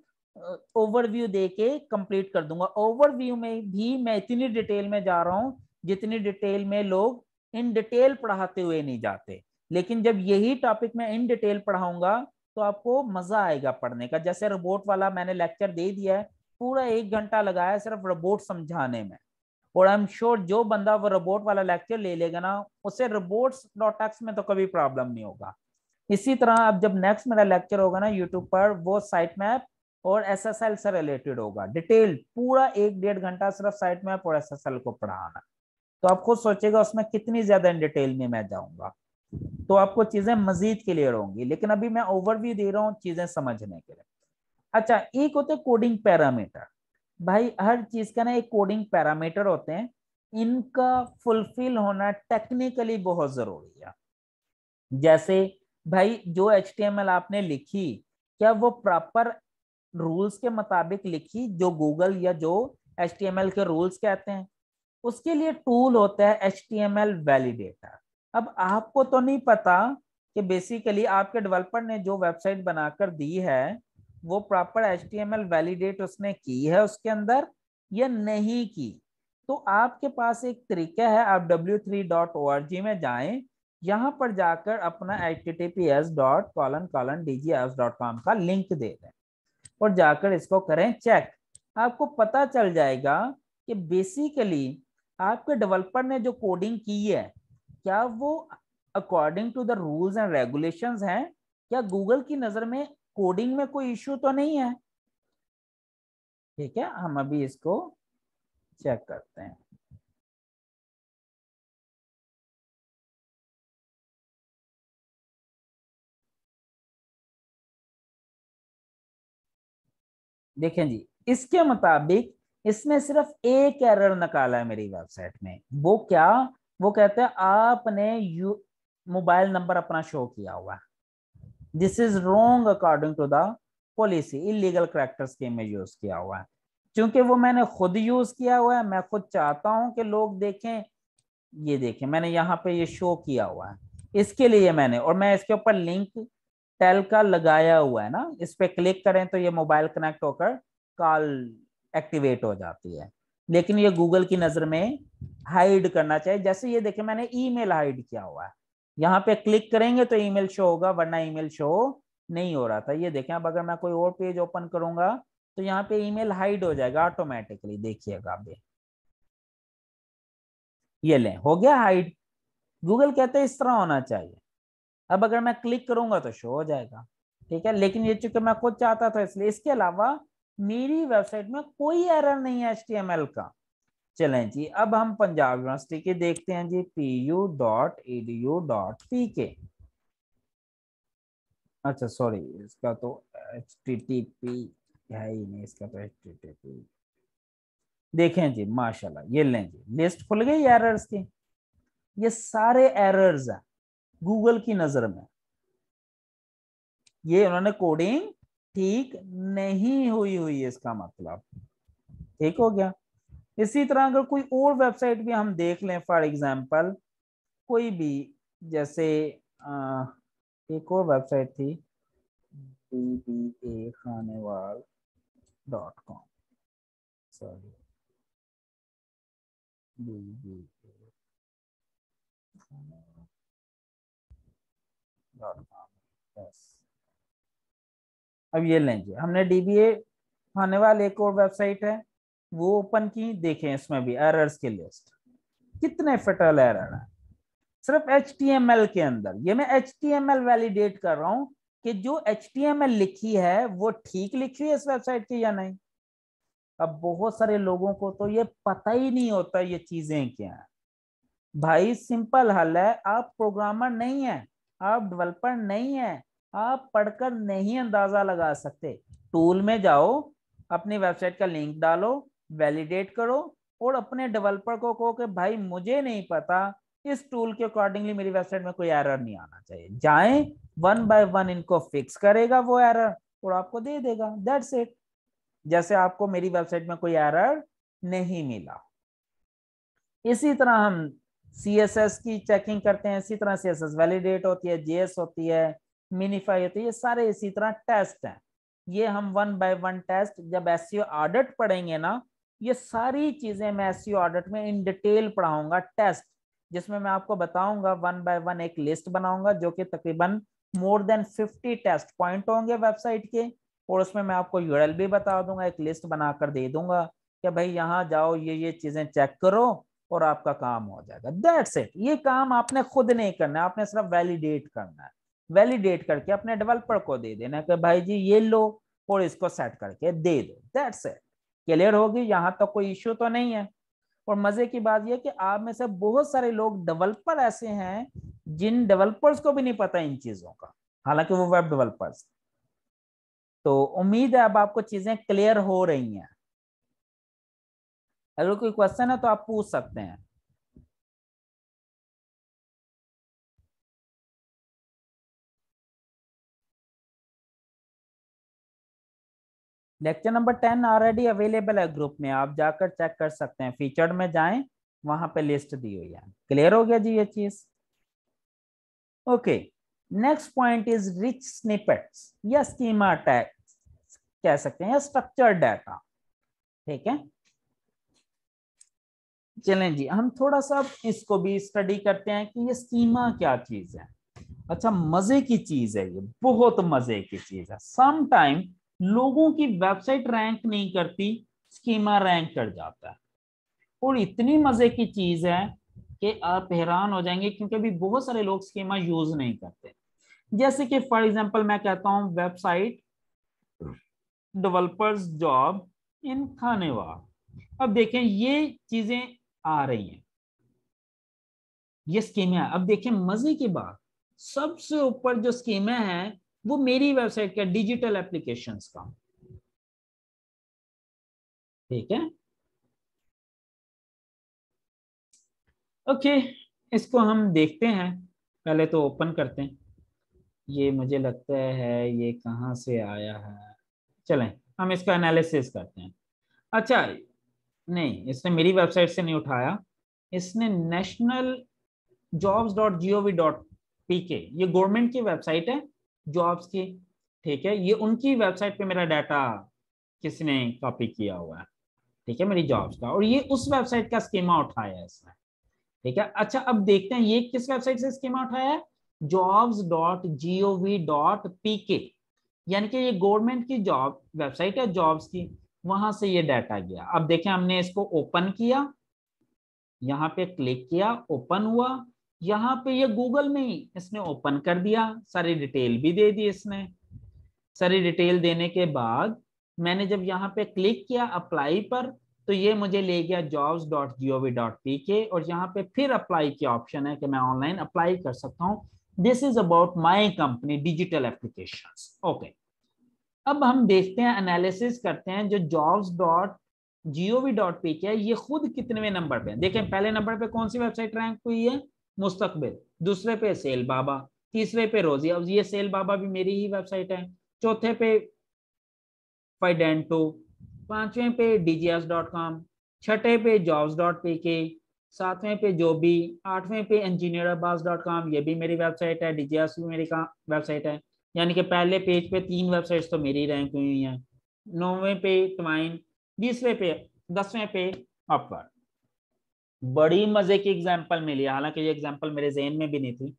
ओवरव्यू दे के कंप्लीट कर दूंगा। ओवरव्यू में भी मैं इतनी डिटेल में जा रहा हूँ जितनी डिटेल में लोग इन डिटेल पढ़ाते हुए नहीं जाते, लेकिन जब यही टॉपिक मैं इन डिटेल पढ़ाऊंगा तो आपको मजा आएगा पढ़ने का। जैसे रोबोट वाला मैंने लेक्चर दे दिया है, पूरा 1 घंटा लगाया सिर्फ रोबोट समझाने में, और आई एम श्योर जो बंदा वो रोबोट वाला लेक्चर ले लेगा ना, उसे robots.txt में तो कभी प्रॉब्लम नहीं होगा। इसी तरह अब जब नेक्स्ट मेरा लेक्चर होगा ना यूट्यूब पर, वो साइट मैप और SSL से रिलेटेड होगा, डिटेल पूरा 1-1.5 घंटा सिर्फ साइट मैप और SSL को पढ़ाना। तो आप खुद सोचेगा उसमें कितनी ज्यादा इन डिटेल में मैं जाऊंगा, तो आपको चीजें मजीद क्लियर होंगी, लेकिन अभी मैं ओवरव्यू दे रहा हूँ चीजें समझने के लिए। अच्छा, एक होते कोडिंग पैरामीटर। भाई हर चीज का ना एक कोडिंग पैरामीटर होते हैं, इनका फुलफिल होना टेक्निकली बहुत जरूरी है। जैसे भाई जो HTML आपने लिखी, क्या वो प्रॉपर रूल्स के मुताबिक लिखी जो गूगल या जो HTML के रूल्स कहते हैं? उसके लिए टूल होता है HTML वैलिडेटर। अब आपको तो नहीं पता कि बेसिकली आपके डेवलपर ने जो वेबसाइट बनाकर दी है वो प्रॉपर HTML वैलिडेट उसने की है उसके अंदर या नहीं की। तो आपके पास एक तरीका है, आप w3.org में जाएं, यहां पर जाकर अपना https://dgapps.com का लिंक दे दें और जाकर इसको करें चेक आपको पता चल जाएगा कि बेसिकली आपके डेवलपर ने जो कोडिंग की है क्या वो according to the rules and regulations हैं, क्या गूगल की नजर में कोडिंग में कोई इश्यू तो नहीं है। ठीक है, हम अभी इसको चेक करते हैं। देखें जी, इसके मुताबिक इसने सिर्फ एक एरर निकाला है मेरी वेबसाइट में। वो क्या? वो कहते हैं आपने मोबाइल नंबर अपना शो किया हुआ है। This is wrong according to the policy, illegal characters के इमेज यूज किया हुआ है। क्योंकि वो मैंने खुद यूज किया हुआ है, मैं खुद चाहता हूं कि लोग देखें। ये देखें, मैंने यहाँ पे ये शो किया हुआ है, इसके लिए मैंने, और मैं इसके ऊपर लिंक टेल का लगाया हुआ है ना, इस पे क्लिक करें तो ये मोबाइल कनेक्ट होकर कॉल एक्टिवेट हो जाती है। लेकिन ये गूगल की नजर में हाइड करना चाहिए। जैसे ये देखें, मैंने ईमेल हाइड किया हुआ है, यहाँ पे क्लिक करेंगे तो ईमेल शो होगा, वरना ईमेल शो नहीं हो रहा था। ये देखें, अब अगर मैं कोई और पेज ओपन करूंगा तो यहाँ पे ईमेल हाइड हो जाएगा ऑटोमेटिकली। देखिएगा आप, ये लें, हो गया हाइड। गूगल कहते हैं इस तरह होना चाहिए। अब अगर मैं क्लिक करूंगा तो शो हो जाएगा। ठीक है, लेकिन ये चूंकि मैं खुद चाहता था इसलिए। इसके अलावा मेरी वेबसाइट में कोई एरर नहीं है HTML का। चलें जी, अब हम पंजाब यूनिवर्सिटी के देखते हैं जी, pu.edu.pk। अच्छा सॉरी, इसका तो HTTP है ही नहीं, इसका तो HTTP। देखें जी, माशाल्लाह, ये लें जी, लिस्ट खुल गई एरर्स की। ये सारे एरर्स हैं गूगल की नजर में। ये उन्होंने कोडिंग ठीक नहीं हुई है, इसका मतलब। ठीक हो गया। इसी तरह अगर कोई और वेबसाइट भी हम देख लें, फॉर एग्जांपल कोई भी, जैसे एक और वेबसाइट थी, BBAKhaneval.com, सॉरी, BBA.com, यस। अब ये लें जी, हमने DBA खानेवाल, एक और वेबसाइट है वो ओपन की। देखें, इसमें भी एरर्स की लिस्ट, कितने फटल एरर है सिर्फ HTML के अंदर। ये मैं HTML वैलिडेट कर रहा हूं कि जो HTML लिखी है वो ठीक लिखी है इस वेबसाइट की या नहीं। अब बहुत सारे लोगों को तो ये पता ही नहीं होता ये चीजें क्या है। भाई सिंपल हल है, आप प्रोग्रामर नहीं है, आप डेवलपर नहीं है, आप पढ़कर नहीं अंदाजा लगा सकते। टूल में जाओ, अपनी वेबसाइट का लिंक डालो, वैलिडेट करो, और अपने डेवलपर को कहो कि भाई मुझे नहीं पता, इस टूल के अकॉर्डिंगली मेरी वेबसाइट में कोई एरर नहीं आना चाहिए। जाएं, वन बाय वन इनको फिक्स करेगा वो एरर, और आपको दे देगा। That's it. जैसे आपको मेरी वेबसाइट में कोई एरर नहीं मिला। इसी तरह हम CSS की चेकिंग करते हैं, इसी तरह CSS वैलिडेट होती है, JS होती है, मिनिफाई होती है, ये सारे इसी तरह टेस्ट हैं। ये हम वन बाय वन टेस्ट जब SEO ऑडिट पढ़ेंगे ना, ये सारी चीजें मैं SEO ऑडिट में इन डिटेल पढ़ाऊंगा, टेस्ट, जिसमें मैं आपको बताऊंगा, वन बाय वन एक लिस्ट बनाऊंगा जो कि तकरीबन मोर देन 50 टेस्ट पॉइंट होंगे वेबसाइट के, और उसमें मैं आपको URL भी बता दूंगा, एक लिस्ट बनाकर दे दूंगा कि भाई यहाँ जाओ, ये चीजें चेक करो, और आपका काम हो जाएगा। That's it. ये काम आपने खुद नहीं करना है, आपने सिर्फ वैलिडेट करना है। वैलिडेट करके अपने डेवलपर को दे देना है कि भाई जी ये लो, और इसको सेट करके दे दो। That's it. क्लियर होगी, यहाँ तक तो कोई इश्यू तो नहीं है। और मजे की बात यह कि आप में से बहुत सारे लोग डेवलपर ऐसे हैं जिन डेवलपर्स को भी नहीं पता इन चीजों का, हालांकि वो वेब डेवलपर्स। तो उम्मीद है अब आपको चीजें क्लियर हो रही हैं। अगर कोई क्वेश्चन है तो आप पूछ सकते हैं। लेक्चर नंबर 10 ऑलरेडी अवेलेबल है ग्रुप में, आप जाकर चेक कर सकते हैं। फीचर्ड में जाएं, वहां पे लिस्ट दी हुई है। क्लियर हो गया जी ये चीज? Okay, next point is rich snippets या स्कीमा टैग्स कह सकते हैं, या स्ट्रक्चर्ड डाटा। ठीक है, चलें जी, हम थोड़ा सा इसको भी स्टडी करते हैं कि ये स्कीमा क्या चीज है। अच्छा, मजे की चीज है ये, बहुत मजे की चीज है। सम टाइम लोगों की वेबसाइट रैंक नहीं करती स्कीमा रैंक कर जाता है। और इतनी मजे की चीज है कि आप हैरान हो जाएंगे, क्योंकि अभी बहुत सारे लोग स्कीमा यूज नहीं करते। जैसे कि फॉर एग्जांपल मैं कहता हूं website developers job in Khanewal. अब देखें ये चीजें आ रही हैं, ये स्कीमा है। अब देखें मजे की बात, सबसे ऊपर जो स्कीमा है वो मेरी वेबसाइट का डिजिटल एप्लीकेशंस का, ठीक है। ओके, इसको हम देखते हैं, पहले तो ओपन करते हैं। ये मुझे लगता है ये कहाँ से आया है, चलें हम इसका एनालिसिस करते हैं। अच्छा, नहीं इसने मेरी वेबसाइट से नहीं उठाया, इसने national jobs dot G O V dot P K, ये गवर्नमेंट की वेबसाइट है जॉब्स की, ठीक है। ये उनकी वेबसाइट पे मेरा डाटा किसने कॉपी किया हुआ है, ठीक है, मेरी जॉब्स का, और ये उस वेबसाइट का स्कीमा उठाया है इसने, ठीक है। अच्छा अब देखते हैं ये किस वेबसाइट से स्कीमा उठाया है, jobs.gov.pk, यानी कि ये गवर्नमेंट की जॉब वेबसाइट है जॉब्स की, वहां से ये डाटा गया। अब देखें हमने इसको ओपन किया, यहाँ पे क्लिक किया, ओपन हुआ, यहाँ पे ये गूगल में ही इसने ओपन कर दिया, सारी डिटेल भी दे दी इसने। सारी डिटेल देने के बाद मैंने जब यहाँ पे क्लिक किया अप्लाई पर, तो ये मुझे ले गया jobs.gov.pk, और यहाँ पे फिर अप्लाई की ऑप्शन है कि मैं ऑनलाइन अप्लाई कर सकता हूँ। This is about my company digital applications. Okay, अब हम देखते हैं, एनालिसिस करते हैं, जो jobs.gov.pk है ये खुद कितने नंबर पे है। देखें पहले नंबर पे कौन सी वेबसाइट रैंक हुई है, मुस्तकबिल, दूसरे पे सेल बाबा, तीसरे पे रोजी, अब ये सेल बाबा भी मेरी ही वेबसाइट है, चौथे पे फाइडेंटो, पांचवें पे dgs.com, छठे पे jobs.pk, सातवें पे जोबी, आठवें पे engineerabbas.com, ये भी मेरी वेबसाइट है, डीजीएस भी मेरी वेबसाइट है, यानी कि पहले पेज पे 3 वेबसाइट्स तो मेरी रैंक हुई हैं। नौवें पे ट्वाइन, 20वें पे, 10वें पे अपवर्ड। बड़ी मजे की एग्जांपल मिली, हालांकि ये एग्जांपल मेरे जहन में भी नहीं थी।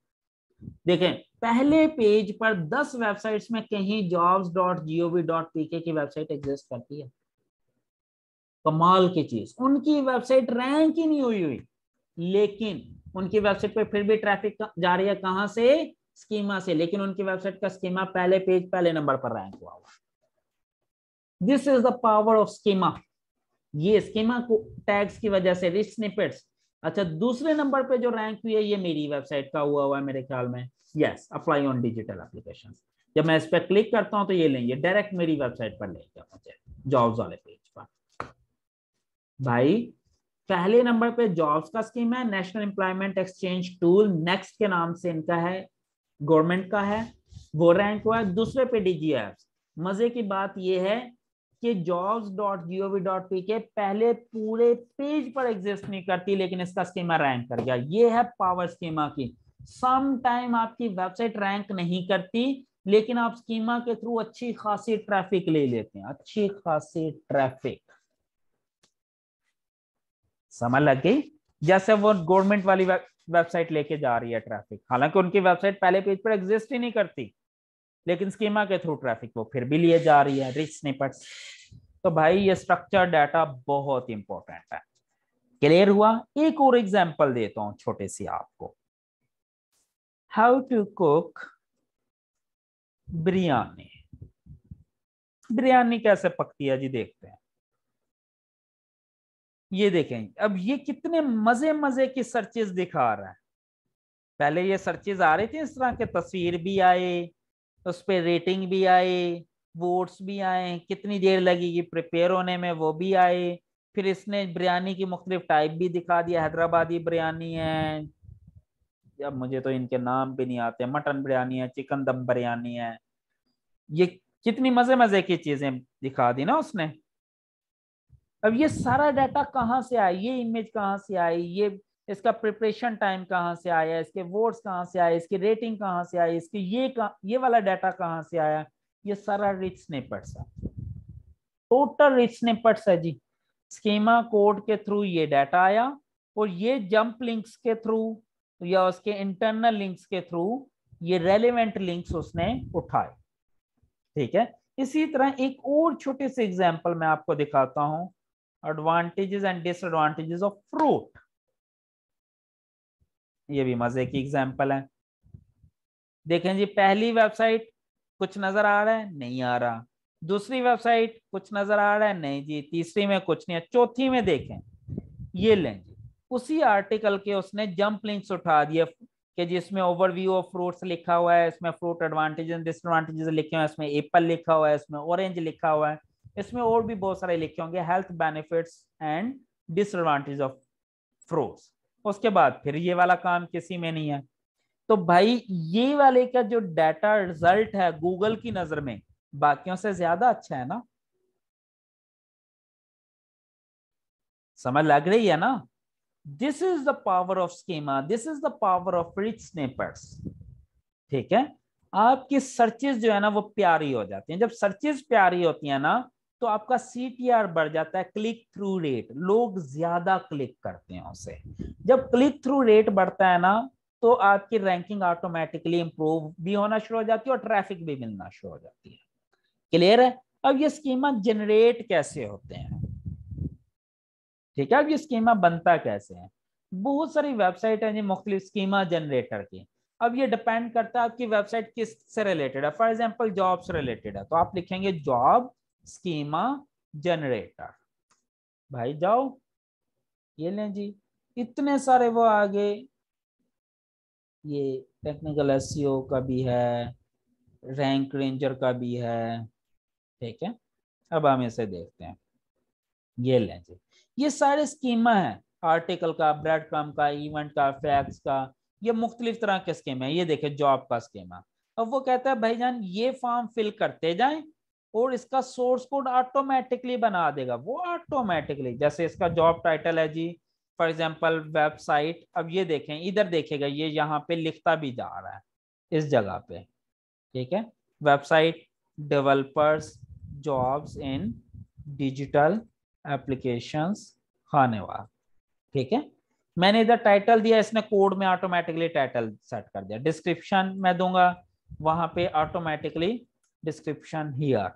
देखें पहले पेज पर 10 वेबसाइट्स में कहीं jobs.gov.pk की वेबसाइट एग्जिस्ट करती है। कमाल की चीज, उनकी वेबसाइट रैंक ही नहीं हुई, लेकिन उनकी वेबसाइट पे फिर भी ट्रैफिक जा रही है, कहां से, स्कीमा से, लेकिन उनकी वेबसाइट का स्कीमा पहले पेज पहले नंबर पर रैंक हुआ। This is the power of schema. ये स्कीमा को टैग्स की वजह से, रिच स्निपेट्स। अच्छा दूसरे नंबर पे जो रैंक हुई है ये मेरी वेबसाइट का हुआ है मेरे ख्याल में, yes, apply on digital applications. जब मैं इस पर क्लिक करता हूं तो ये लेंगे डायरेक्ट मेरी वेबसाइट पर लेके मुझे जॉब्स वाले पेज पर। भाई पहले नंबर पे जॉब्स का स्कीम है, national employment exchange tool next के नाम से इनका है, गवर्नमेंट का है, वो रैंक हुआ है। दूसरे पे डीजीएफ। मजे की बात यह है कि jobs.gov.pk पहले पूरे पेज पर एग्जिस्ट नहीं करती, लेकिन इसका स्कीमा रैंक कर गया। ये है पावर स्कीमा की। सम टाइम आपकी वेबसाइट रैंक नहीं करती, लेकिन आप स्कीमा के थ्रू अच्छी खासी ट्रैफिक ले लेते हैं, अच्छी खासी ट्रैफिक। समझ लग गई, जैसे वो गवर्नमेंट वाली वेबसाइट लेके जा रही है ट्रैफिक, हालांकि उनकी वेबसाइट पहले पेज पर एग्जिस्ट ही नहीं करती, लेकिन स्कीमा के थ्रू ट्रैफिक वो फिर भी लिए जा रही है, रिच स्निपेट्स। तो भाई ये स्ट्रक्चर डाटा बहुत इंपॉर्टेंट है। क्लियर हुआ? एक और एग्जांपल देता हूं छोटे सी आपको, how to cook biryani. Biryani कैसे पकती है जी, देखते हैं। ये देखें, अब ये कितने मजे मजे की सर्चेस दिखा रहा है। पहले ये सर्चेस आ रही थी इस तरह के, तस्वीर भी आए, उस पर रेटिंग भी आए, वोट्स भी आए, कितनी देर लगेगी प्रिपेयर होने में वो भी आए। फिर इसने बिरयानी की मुख्तलिफ टाइप भी दिखा दिया, हैदराबादी बिरयानी है, अब मुझे तो इनके नाम भी नहीं आते, मटन बिरयानी है, चिकन दम बिरयानी है। ये कितनी मजे मजे की चीजें दिखा दी ना उसने। अब ये सारा डाटा कहाँ से आया, ये इमेज कहाँ से आई, ये इसका प्रिपरेशन टाइम कहाँ से आया, इसके वोट्स कहाँ से आए, इसकी रेटिंग कहाँ से आई, इसकी ये वाला डाटा कहाँ से आया, ये सारा रिच स्निपेट्स है, टोटल रिच स्निपेट्स है जी। स्कीमा कोड के थ्रू ये डाटा आया, और ये जंप लिंक्स के थ्रू या उसके इंटरनल लिंक्स के थ्रू ये रेलेवेंट लिंक्स उसने उठाए, ठीक है। इसी तरह एक और छोटे से एग्जांपल मैं आपको दिखाता हूं, advantages and disadvantages of fruit. ये भी मजे की एग्जांपल है। देखें जी, पहली वेबसाइट कुछ नजर आ रहा है, नहीं आ रहा। दूसरी वेबसाइट कुछ नजर आ रहा है, नहीं जी। तीसरी में कुछ नहीं है। चौथी में देखें, ये लें जी, उसी आर्टिकल के उसने जंप लिंक्स उठा दिए कि जिसमें ओवरव्यू ऑफ फ्रूट्स लिखा हुआ है, इसमें फ्रूट एडवांटेजेस डिसएडवांटेजेस लिखे हुए हैं, इसमें एप्पल लिखा हुआ है, इसमें ऑरेंज लिखा हुआ है, इसमें और भी बहुत सारे लिखे होंगे, health benefits and disadvantage of fruits. उसके बाद फिर ये वाला काम किसी में नहीं है। तो भाई ये वाले का जो डाटा रिजल्ट है गूगल की नजर में बाकियों से ज्यादा अच्छा है ना। समझ लग रही है ना। This is the power of schema, this is the power of rich snippets. ठीक है, आपकी सर्चेस जो है ना वो प्यारी हो जाती हैं। जब सर्चेस प्यारी होती है ना तो आपका CTR बढ़ जाता है, क्लिक थ्रू रेट, लोग ज्यादा क्लिक करते हैं उसे। जब क्लिक थ्रू रेट बढ़ता है ना तो आपकी रैंकिंग ऑटोमेटिकली इंप्रूव भी होना शुरू हो जाती है और ट्रैफिक भी मिलना शुरू हो जाती है। क्लियर है। अब ये स्कीमा जनरेट कैसे होते हैं, ठीक है, अब ये स्कीमा बनता कैसे है। बहुत सारी वेबसाइट है जी मुख्तलिफ स्कीमा जनरेटर की। अब ये डिपेंड करता है आपकी वेबसाइट किस से रिलेटेड है। फॉर एग्जांपल जॉब से रिलेटेड है तो आप लिखेंगे जॉब स्कीमा जनरेटर। भाई जाओ, ये लें जी, इतने सारे वो आगे। ये टेक्निकल एसईओ का भी है, रैंक रेंजर का भी है। ठीक है, अब हम इसे देखते हैं। ये लें जी, ये सारे स्कीमा है, आर्टिकल का, ब्रेड क्रम का, इवेंट का, फैक्ट्स का। ये मुख्तलिफ तरह के स्कीम है। ये देखे जॉब का स्कीमा। अब वो कहता है भाईजान ये फॉर्म फिल करते जाएं और इसका सोर्स कोड ऑटोमेटिकली बना देगा। वो ऑटोमेटिकली, जैसे इसका जॉब टाइटल है जी फॉर एग्जांपल वेबसाइट। अब ये देखें, इधर देखेगा, ये यहाँ पे लिखता भी जा रहा है इस जगह पे। ठीक है, website developers jobs in digital applications Khanewal. ठीक है, मैंने इधर टाइटल दिया, इसने कोड में ऑटोमेटिकली टाइटल सेट कर दिया। डिस्क्रिप्शन मैं दूंगा, वहां पे ऑटोमेटिकली डिस्क्रिप्शन हियर,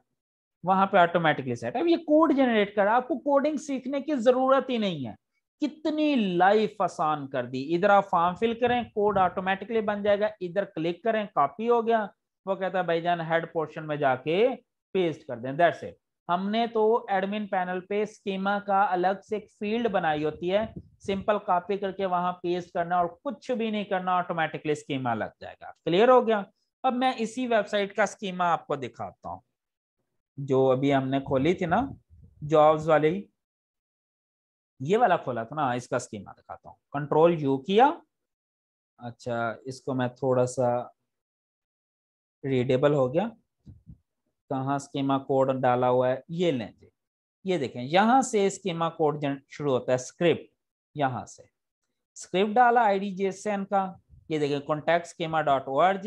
वहां पे ऑटोमेटिकली सेट। अब ये कोड जनरेट कर, आपको कोडिंग सीखने की जरूरत ही नहीं है। कितनी लाइफ आसान कर दी। इधर आप फॉर्म फिल करें, कोड ऑटोमेटिकली बन जाएगा, इधर क्लिक करें, कॉपी हो गया। वो कहता है भाईजान हेड पोर्शन में जाके पेस्ट कर दें, दैट्स इट। हमने तो एडमिन पैनल पे स्कीमा का अलग से एक फील्ड बनाई होती है, सिंपल कॉपी करके वहां पेस्ट करना और कुछ भी नहीं करना, ऑटोमेटिकली स्कीमा लग जाएगा। क्लियर हो गया। अब मैं इसी वेबसाइट का स्कीमा आपको दिखाता हूं जो अभी हमने खोली थी ना, जॉब्स वाली। ये वाला खोला था ना, इसका स्कीमा दिखाता हूँ। Ctrl+U किया। अच्छा, इसको मैं थोड़ा सा रीडेबल हो गया। कहाँ स्कीमा कोड डाला हुआ है, ये लें जी। ये देखें, यहां से स्कीमा कोड शुरू होता है, स्क्रिप्ट। यहां से स्क्रिप्ट डाला IDJSON का। ये देखें contactschema.org।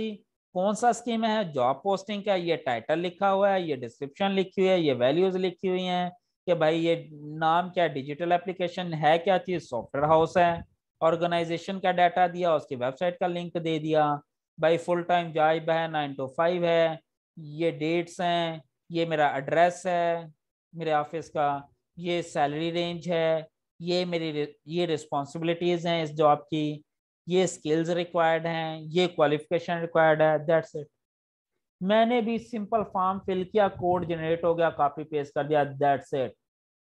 कौन सा स्कीमा है, जॉब पोस्टिंग का। ये टाइटल लिखा हुआ है, ये डिस्क्रिप्शन लिखी हुई है, ये वैल्यूज लिखी हुई हैं कि भाई ये नाम क्या, डिजिटल एप्लीकेशन है, क्या चीज, सॉफ्टवेयर हाउस है। ऑर्गेनाइजेशन का डाटा दिया, उसकी वेबसाइट का लिंक दे दिया। भाई फुल टाइम जॉब है, 9 to 5 है। ये डेट्स हैं, ये मेरा एड्रेस है मेरे ऑफिस का, ये सैलरी रेंज है, ये मेरी ये रिस्पॉन्सिबिलिटीज हैं इस जॉब की, ये स्किल्स रिक्वायर्ड हैं, ये क्वालिफिकेशन रिक्वायर्ड है, दैट्स इट। मैंने भी सिंपल फॉर्म फिल किया, कोड जनरेट हो गया, कॉपी पेस्ट कर दिया, दैट्स इट।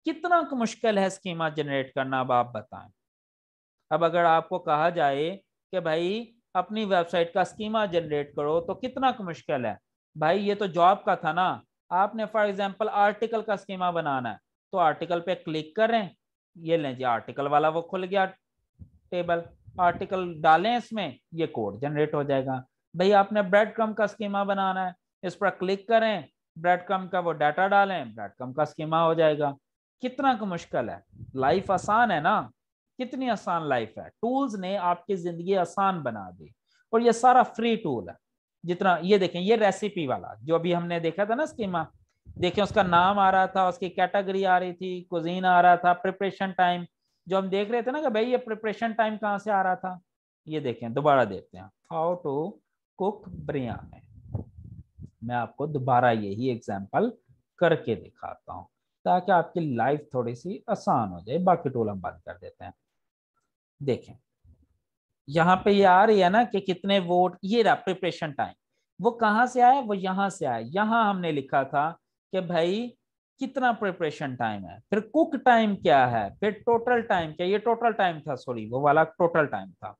कितना मुश्किल है स्कीमा जनरेट करना, अब आप बताएं। अब अगर आपको कहा जाए कि भाई अपनी वेबसाइट का स्कीमा जनरेट करो तो कितना मुश्किल है। भाई ये तो जॉब का था ना, आपने फॉर एग्जांपल आर्टिकल का स्कीमा बनाना है तो आर्टिकल पे क्लिक करें, ये लें जी आर्टिकल वाला वो खुल गया टेबल। आर्टिकल डालें इसमें, ये कोड जनरेट हो जाएगा। भाई आपने ब्रेड क्रम का स्कीमा बनाना है, इस पर क्लिक करें, ब्रेड क्रम का वो डाटा डालें, ब्रेड क्रम का स्कीमा हो जाएगा। कितना मुश्किल है, लाइफ आसान है ना। कितनी आसान लाइफ है, टूल्स ने आपकी जिंदगी आसान बना दी। और ये सारा फ्री टूल है। जितना ये देखें, ये रेसिपी वाला जो अभी हमने देखा था ना स्कीमा, देखें उसका नाम आ रहा था, उसकी कैटेगरी आ रही थी, कुजीन आ रहा था, प्रिपरेशन टाइम जो हम देख रहे थे ना कि भाई ये प्रिपरेशन टाइम कहाँ से आ रहा था। ये देखें, दोबारा देखते हैं, हाउ टू कुक बिरयानी। मैं आपको दोबारा यही एग्जांपल करके दिखाता हूँ। ताकि आपकी लाइफ थोड़ी सी आसान हो जाए। बाकी टूल हम बंद कर देते हैं। देखें यहाँ पे ये आ रही है ना कि कितने वोट, ये रहा प्रिपरेशन टाइम। वो कहाँ से आया, वो यहाँ से आया। यहाँ हमने लिखा था कि भाई कितना प्रिपरेशन टाइम है, फिर कुक टाइम क्या है, फिर टोटल टाइम क्या, ये टोटल टाइम था, सॉरी वो वाला टोटल टाइम था।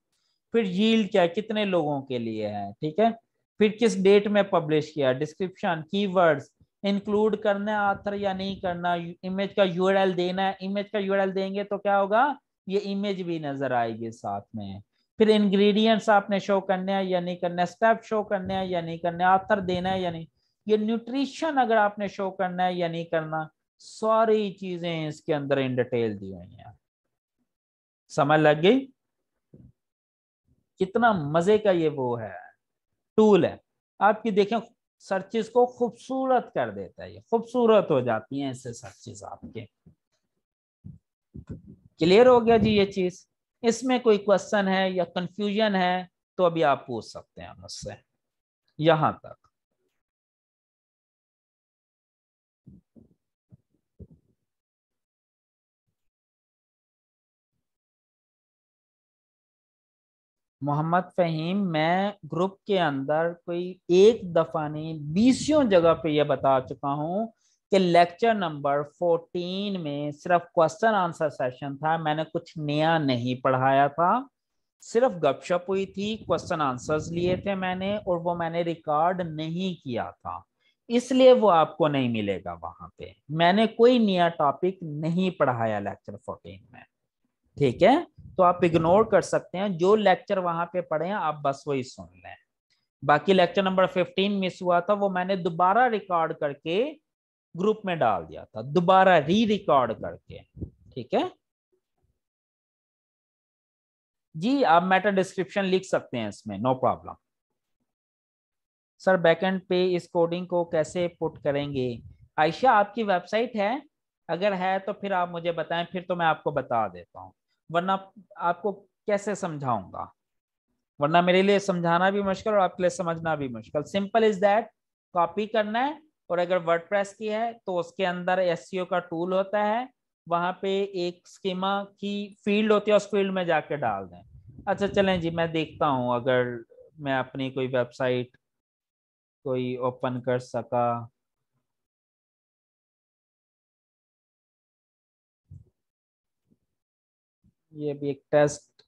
फिर यील्ड क्या है, कितने लोगों के लिए है, ठीक है। फिर किस डेट में पब्लिश किया, डिस्क्रिप्शन, कीवर्ड्स, इंक्लूड करना है आथर या नहीं करना, इमेज का यूआरएल देना है, इमेज का यूआरएल देंगे तो क्या होगा, ये इमेज भी नजर आएगी साथ में। फिर इंग्रेडिएंट्स आपने शो करने हैं या नहीं करना है, स्टेप शो करने हैं या नहीं करने, आथर देना है या नहीं, ये न्यूट्रिशन अगर आपने शो करना है या नहीं करना, सारी चीजें इसके अंदर इन डिटेल दी हुई हैं। समझ लग गई? कितना मजे का ये वो है, टूल है। आपकी देखें सर्चेस को खूबसूरत कर देता है, ये खूबसूरत हो जाती हैं ऐसे सर्चेस आपके। क्लियर हो गया जी ये चीज? इसमें कोई क्वेश्चन है या कंफ्यूजन है तो अभी आप पूछ सकते हैं मुझसे यहां तक। मोहम्मद फहीम, मैं ग्रुप के अंदर कोई एक दफा नहीं, बीसियों जगह पे ये बता चुका हूं कि लेक्चर नंबर 14 में सिर्फ क्वेश्चन आंसर सेशन था, मैंने कुछ नया नहीं पढ़ाया था। सिर्फ गपशप हुई थी, क्वेश्चन आंसर्स लिए थे मैंने, और वो मैंने रिकॉर्ड नहीं किया था, इसलिए वो आपको नहीं मिलेगा वहां पे। मैंने कोई नया टॉपिक नहीं पढ़ाया लेक्चर 14 में, ठीक है। तो आप इग्नोर कर सकते हैं, जो लेक्चर वहां पे पढ़े हैं आप बस वही सुन लें। बाकी लेक्चर नंबर 15 मिस हुआ था, वो मैंने दोबारा रिकॉर्ड करके ग्रुप में डाल दिया था, दोबारा री रिकॉर्ड करके, ठीक है जी। आप मेटा डिस्क्रिप्शन लिख सकते हैं इसमें, नो प्रॉब्लम। सर बैकएंड पे इस कोडिंग को कैसे पुट करेंगे? आयशा आपकी वेबसाइट है? अगर है तो फिर आप मुझे बताएं, फिर तो मैं आपको बता देता हूँ, वरना आपको कैसे समझाऊंगा, वरना मेरे लिए समझाना भी मुश्किल और आपके लिए समझना भी मुश्किल। सिंपल इज दैट, कॉपी करना है, और अगर वर्डप्रेस की है तो उसके अंदर एसईओ का टूल होता है, वहां पे एक स्कीमा की फील्ड होती है, उस फील्ड में जाके डाल दें। अच्छा चलें जी, मैं देखता हूँ अगर मैं अपनी कोई वेबसाइट कोई ओपन कर सका। ये भी एक टेस्ट,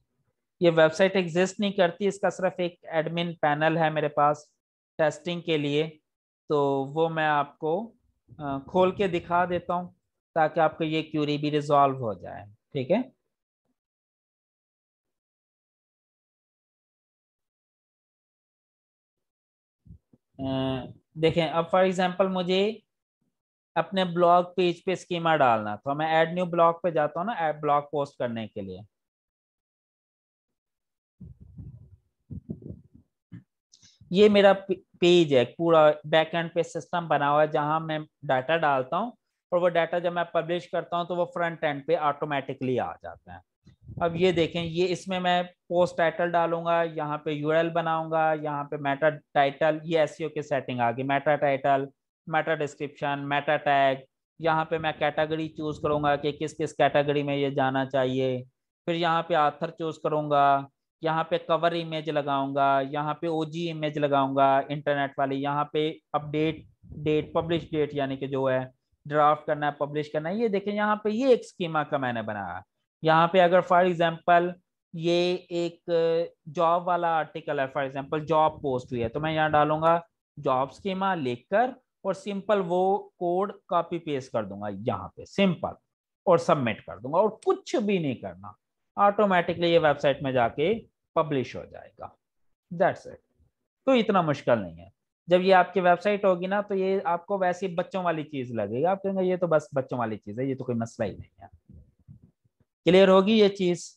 ये वेबसाइट एग्जिस्ट नहीं करती, इसका सिर्फ एक एडमिन पैनल है मेरे पास टेस्टिंग के लिए। तो वो मैं आपको खोल के दिखा देता हूँ ताकि आपको ये क्यूरी भी रिजॉल्व हो जाए, ठीक है। देखें अब फॉर एग्जांपल मुझे अपने ब्लॉग पेज पे स्कीमा डालना, तो मैं ऐड न्यू ब्लॉग पे जाता हूँ ना, ऐड ब्लॉग पोस्ट करने के लिए। ये मेरा पेज है, पूरा बैकएंड पे सिस्टम बना हुआ है जहां मैं डाटा डालता हूँ, और वो डाटा जब मैं पब्लिश करता हूँ तो वो फ्रंट एंड पे ऑटोमेटिकली आ जाता है। अब ये देखें, ये इसमें मैं पोस्ट टाइटल डालूंगा, यहाँ पे यूआरएल बनाऊंगा, यहाँ पे मेटा टाइटल, ये एसईओ की सेटिंग आ गई, Meta title, Meta description, Meta tag. यहाँ पे मैं कैटेगरी चूज करूंगा कि किस किस कैटेगरी में ये जाना चाहिए। फिर यहाँ पे आथर चूज करूंगा, यहाँ पे कवर इमेज लगाऊंगा, यहाँ पे ओजी इमेज लगाऊंगा इंटरनेट वाली, यहाँ पे अपडेट डेट, पब्लिश डेट यानी कि जो है ड्राफ्ट करना है, पब्लिश करना है। ये देखें यहाँ पे ये एक स्कीमा का मैंने बनाया। यहाँ पे अगर फॉर एग्जांपल ये एक जॉब वाला आर्टिकल है, फॉर एग्जांपल जॉब पोस्ट हुई है, तो मैं यहाँ डालूंगा जॉब स्कीमा लिखकर, और सिंपल वो कोड कॉपी पेस्ट कर दूंगा यहाँ पे सिंपल, और सबमिट कर दूंगा, और कुछ भी नहीं करना, ऑटोमेटिकली ये वेबसाइट में जाके पब्लिश हो जाएगा। That's it. तो इतना मुश्किल नहीं है। जब ये आपकी वेबसाइट होगी ना तो ये आपको वैसी बच्चों वाली चीज लगेगी, आप कहेंगे ये तो बस बच्चों वाली चीज है, ये तो कोई मसला ही नहीं है। क्लियर होगी ये चीज?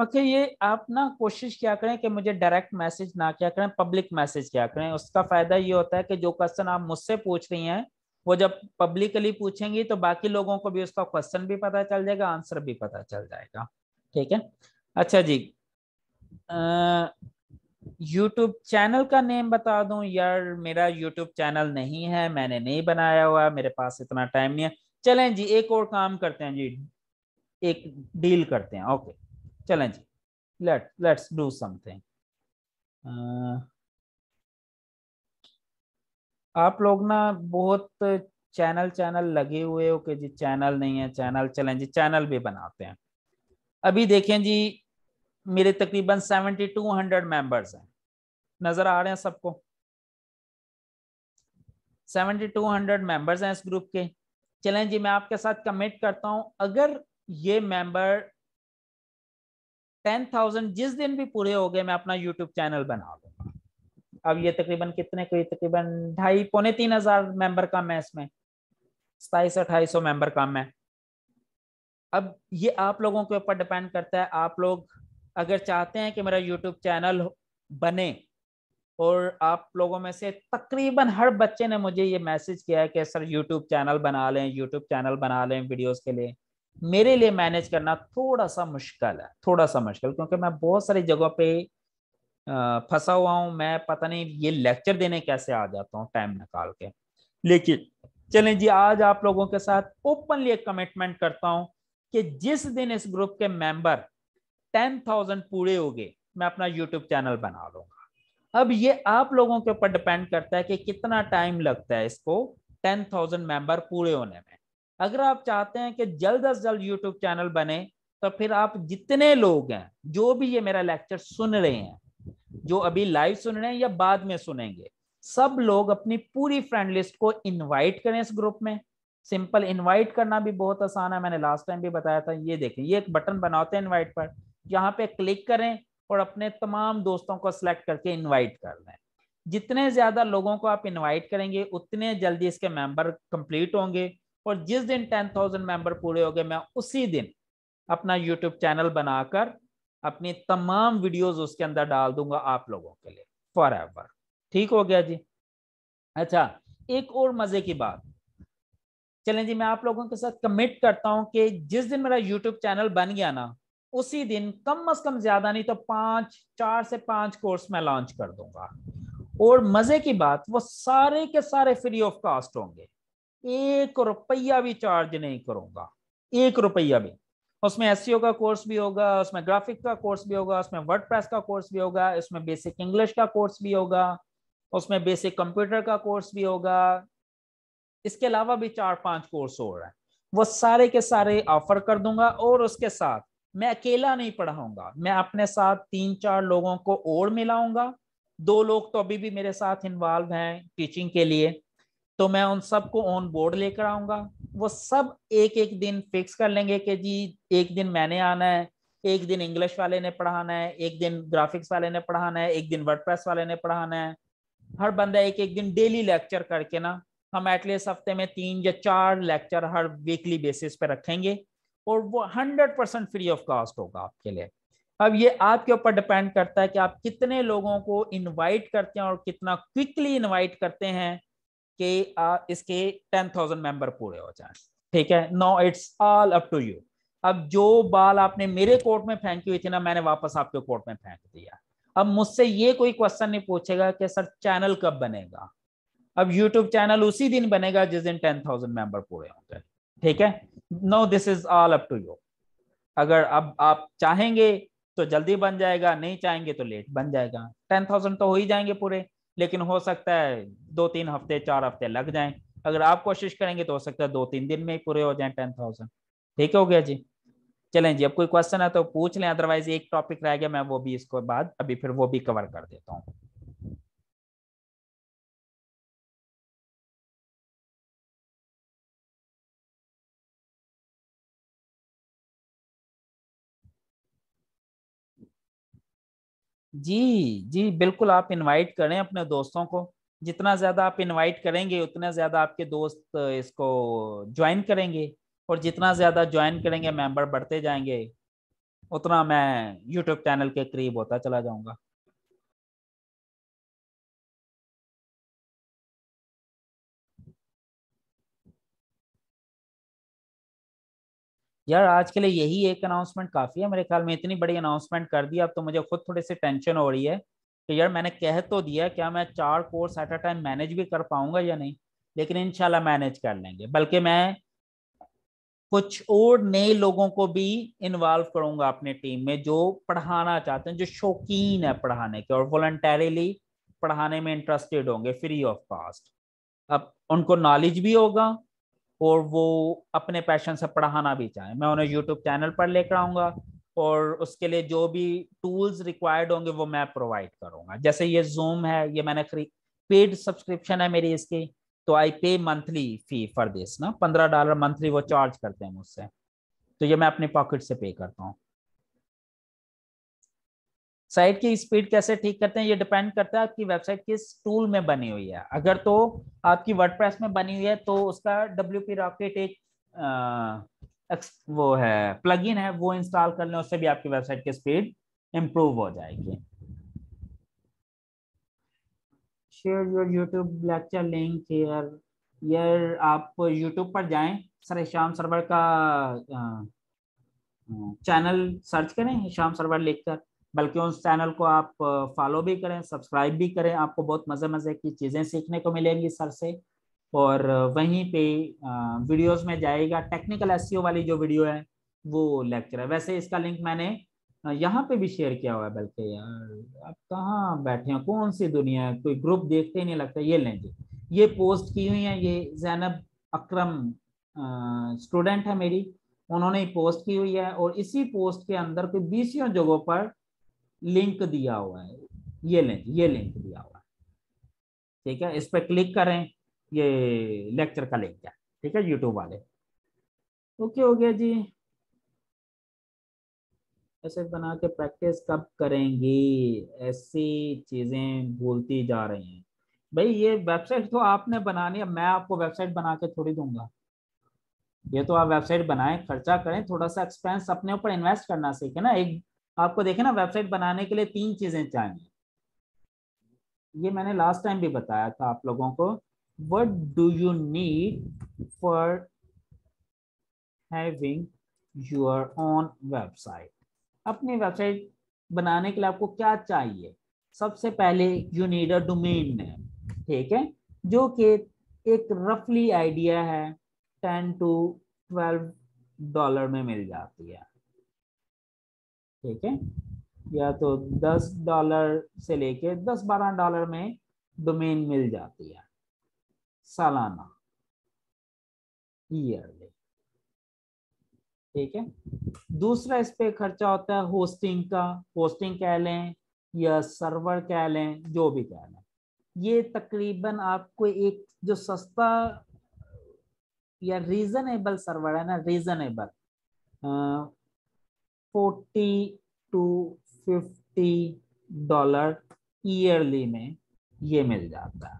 ओके, ये आप ना कोशिश क्या करें कि मुझे डायरेक्ट मैसेज ना क्या करें, पब्लिक मैसेज क्या करें। उसका फायदा ये होता है कि जो क्वेश्चन आप मुझसे पूछ रही हैं वो जब पब्लिकली पूछेंगी तो बाकी लोगों को भी उसका क्वेश्चन भी पता चल जाएगा, आंसर भी पता चल जाएगा, ठीक है। अच्छा जी, यूट्यूब चैनल का नेम बता दूं यार, मेरा यूट्यूब चैनल नहीं है, मैंने नहीं बनाया हुआ, मेरे पास इतना टाइम नहीं है। चलें जी, एक और काम करते हैं जी, एक डील करते हैं। ओके चलें जी, लेट्स डू समथिंग। आप लोग ना बहुत चैनल चैनल लगे हुए हो कि जी चैनल नहीं है, चैनल, चलें जी चैनल भी बनाते हैं। अभी देखें जी, मेरे तकरीबन 7200 मेंबर्स हैं, नजर आ रहे हैं सबको? 7200 मेंबर्स हैं इस ग्रुप के। चलें जी, मैं आपके साथ कमिट करता हूं, अगर ये मेंबर 10,000 जिस दिन भी पूरे हो गए, मैं अपना यूट्यूब चैनल बना दूंगा। अब ये तकरीबन कितने, कोई तकरीबन 2,500 पौने 3,000 मेंबर कम है इसमें, 2700 2800 मेंबर कम है। अब ये आप लोगों के ऊपर डिपेंड करता है, आप लोग अगर चाहते हैं कि मेरा यूट्यूब चैनल बने, और आप लोगों में से तकरीबन हर बच्चे ने मुझे ये मैसेज किया है कि सर यूट्यूब चैनल बना लें, यूट्यूब चैनल बना लें वीडियोस के लिए। मेरे लिए मैनेज करना थोड़ा सा मुश्किल है, थोड़ा सा मुश्किल, क्योंकि मैं बहुत सारी जगहों पे फंसा हुआ हूँ। मैं पता नहीं ये लेक्चर देने कैसे आ जाता हूँ टाइम निकाल के। लेकिन चलें जी, आज आप लोगों के साथ ओपनली एक कमिटमेंट करता हूं कि जिस दिन इस ग्रुप के मेंबर 10,000 पूरे हो गए, मैं अपना यूट्यूब चैनल बना लूंगा। अब ये आप लोगों के ऊपर डिपेंड करता है कि कितना टाइम लगता है इसको 10,000 मेंबर पूरे होने में। अगर आप चाहते हैं कि जल्द से जल्द यूट्यूब चैनल बने, तो फिर आप जितने लोग हैं जो भी ये मेरा लेक्चर सुन रहे हैं, जो अभी लाइव सुन रहे हैं या बाद में सुनेंगे, सब लोग अपनी पूरी फ्रेंड लिस्ट को इनवाइट करें इस ग्रुप में। सिंपल, इनवाइट करना भी बहुत आसान है, मैंने लास्ट टाइम भी बताया था। ये देखें, ये एक बटन बना होता है इनवाइट पर, यहाँ पे क्लिक करें और अपने तमाम दोस्तों को सिलेक्ट करके इनवाइट कर लें। जितने ज्यादा लोगों को आप इनवाइट करेंगे, उतने जल्दी इसके मेंबर कंप्लीट होंगे। और जिस दिन 10,000 मेंबर पूरे हो गए, मैं उसी दिन अपना यूट्यूब चैनल बनाकर अपनी तमाम वीडियोस उसके अंदर डाल दूंगा आप लोगों के लिए फॉर एवर। ठीक हो गया जी? अच्छा, एक और मजे की बात, चलें जी, मैं आप लोगों के साथ कमिट करता हूं कि जिस दिन मेरा यूट्यूब चैनल बन गया ना, उसी दिन कम से कम, ज्यादा नहीं तो 4 से 5 कोर्स मैं लॉन्च कर दूंगा। और मजे की बात, वो सारे के सारे फ्री ऑफ कॉस्ट होंगे, 1 रुपया भी चार्ज नहीं करूंगा, 1 रुपया भी। उसमें एसईओ का कोर्स भी होगा, उसमें ग्राफिक का कोर्स भी होगा, उसमें वर्डप्रेस का कोर्स भी होगा, उसमें बेसिक इंग्लिश का कोर्स भी होगा, उसमें बेसिक कंप्यूटर का कोर्स भी होगा। इसके अलावा भी 4 5 कोर्स हो रहा है, वो सारे के सारे ऑफर कर दूंगा। और उसके साथ मैं अकेला नहीं पढ़ाऊंगा, मैं अपने साथ 3 4 लोगों को और मिलाऊंगा। 2 लोग तो अभी भी मेरे साथ इन्वॉल्व हैं टीचिंग के लिए, तो मैं उन सबको ऑन बोर्ड लेकर आऊंगा। वो सब एक एक दिन फिक्स कर लेंगे कि जी एक दिन मैंने आना है, एक दिन इंग्लिश वाले ने पढ़ाना है, एक दिन ग्राफिक्स वाले ने पढ़ाना है, एक दिन वर्डप्रेस वाले ने पढ़ाना है। हर बंदा एक एक दिन डेली लेक्चर करके ना, हम एटलीस्ट हफ्ते में 3 या 4 लेक्चर हर वीकली बेसिस पे रखेंगे। और वो 100% फ्री ऑफ कॉस्ट होगा आपके लिए। अब ये आपके ऊपर डिपेंड करता है कि आप कितने लोगों को इनवाइट करते हैं और कितना क्विकली इनवाइट करते हैं कि इसके 10,000 मेंबर पूरे हो जाएं। ठीक है, no, it's all up to you. अब जो बाल आपने मेरे कोर्ट में फेंकी हुई थी ना, मैंने वापस आपके कोर्ट में फेंक दिया। अब मुझसे ये कोई क्वेश्चन नहीं पूछेगा कि सर चैनल कब बनेगा। अब यूट्यूब चैनल उसी दिन बनेगा जिस दिन 10,000 मेंबर पूरे होंगे। ठीक है, no, this is all up to you. अगर अब आप चाहेंगे तो जल्दी बन जाएगा, नहीं चाहेंगे तो लेट बन जाएगा। 10,000 तो हो ही जाएंगे पूरे, लेकिन हो सकता है 2 3 हफ्ते 4 हफ्ते लग जाएं। अगर आप कोशिश करेंगे तो हो सकता है 2 3 दिन में ही पूरे हो जाएं 10,000। ठीक हो गया जी? चलें जी, अब कोई क्वेश्चन है तो पूछ लें, अदरवाइज एक टॉपिक रह गया, मैं वो भी इसको बाद अभी फिर वो भी कवर कर देता हूँ। जी जी बिल्कुल, आप इनवाइट करें अपने दोस्तों को। जितना ज्यादा आप इनवाइट करेंगे, उतना ज्यादा आपके दोस्त इसको ज्वाइन करेंगे। और जितना ज्यादा ज्वाइन करेंगे, मेंबर बढ़ते जाएंगे, उतना मैं यूट्यूब चैनल के करीब होता चला जाऊंगा। यार आज के लिए यही एक अनाउंसमेंट काफी है मेरे ख्याल में, इतनी बड़ी अनाउंसमेंट कर दी, अब तो मुझे खुद थोड़ी सी टेंशन हो रही है कि यार मैंने कह तो दिया, क्या मैं 4 course at a time manage भी कर पाऊंगा या नहीं, लेकिन इंशाल्लाह मैनेज कर लेंगे। बल्कि मैं कुछ और नए लोगों को भी इन्वॉल्व करूंगा अपने टीम में, जो पढ़ाना चाहते हैं, जो शौकीन है पढ़ाने के और वॉलंटरीली पढ़ाने में इंटरेस्टेड होंगे फ्री ऑफ कॉस्ट। अब उनको नॉलेज भी होगा और वो अपने पैशन से पढ़ाना भी चाहें, मैं उन्हें यूट्यूब चैनल पर लेकर आऊंगा और उसके लिए जो भी टूल्स रिक्वायर्ड होंगे वो मैं प्रोवाइड करूंगा। जैसे ये जूम है, ये मैंने पेड सब्सक्रिप्शन है मेरी इसकी, तो आई पे मंथली फी फॉर दिस ना, $15 मंथली वो चार्ज करते हैं मुझसे, तो ये मैं अपनी पॉकेट से पे करता हूँ। साइट की स्पीड कैसे ठीक करते हैं, ये डिपेंड करता है आपकी वेबसाइट किस टूल में बनी हुई है। अगर तो आपकी वर्डप्रेस में बनी हुई है तो उसका WP Rocket एक वो है प्लगइन है, वो इंस्टॉल कर लें, उससे भी आपकी वेबसाइट की स्पीड इंप्रूव हो जाएगी। Share your YouTube lecture link here. यार आप यूट्यूब पर जाएं, सर हिशाम सरवर का चैनल सर्च करें, हिशाम सरवर लिखकर, बल्कि उस चैनल को आप फॉलो भी करें, सब्सक्राइब भी करें, आपको बहुत मज़े मज़े की चीज़ें सीखने को मिलेंगी सर से। और वहीं पे वीडियोस में जाएगा, टेक्निकल एसईओ वाली जो वीडियो है वो लेक्चर है। वैसे इसका लिंक मैंने यहाँ पे भी शेयर किया हुआ है, बल्कि यार आप कहाँ बैठे हैं, कौन सी दुनिया है, कोई ग्रुप देखते ही नहीं लगता। ये लेंगे, ये पोस्ट की हुई है, ये जैनब अकरम स्टूडेंट है मेरी, उन्होंने ही पोस्ट की हुई है, और इसी पोस्ट के अंदर कोई 20 जगहों पर लिंक दिया हुआ है। ये लें, ये लिंक दिया हुआ है, ठीक है, इस पर क्लिक करें, ये लेक्चर का लिंक है, ठीक है, यूट्यूब वाले। ओके हो गया जी। ऐसे बना के प्रैक्टिस कब करेंगे, ऐसी चीजें भूलती जा रही हैं। भाई ये वेबसाइट तो आपने बनानी है, मैं आपको वेबसाइट बना के थोड़ी दूंगा। ये तो आप वेबसाइट बनाएं, खर्चा करें, थोड़ा सा एक्सपेंस अपने ऊपर इन्वेस्ट करना सीखे ना। एक आपको देखे ना, वेबसाइट बनाने के लिए 3 चीजें चाहिए, ये मैंने लास्ट टाइम भी बताया था आप लोगों को। What do you need for having your own website. अपनी वेबसाइट बनाने के लिए आपको क्या चाहिए? सबसे पहले you need a domain name, ठीक है, जो कि एक रफली आइडिया है 10 to 12 डॉलर में मिल जाती है, ठीक है, या तो $10 से लेके $10-12 में डोमेन मिल जाती है सालाना, ईयरली, ठीक है। दूसरा इस पे खर्चा होता है होस्टिंग का, होस्टिंग कह लें या सर्वर कह लें, जो भी कह लें। ये तकरीबन आपको एक जो सस्ता या रीजनेबल सर्वर है ना, रीजनेबल 40 to 50 डॉलर ईयरली में ये मिल जाता है,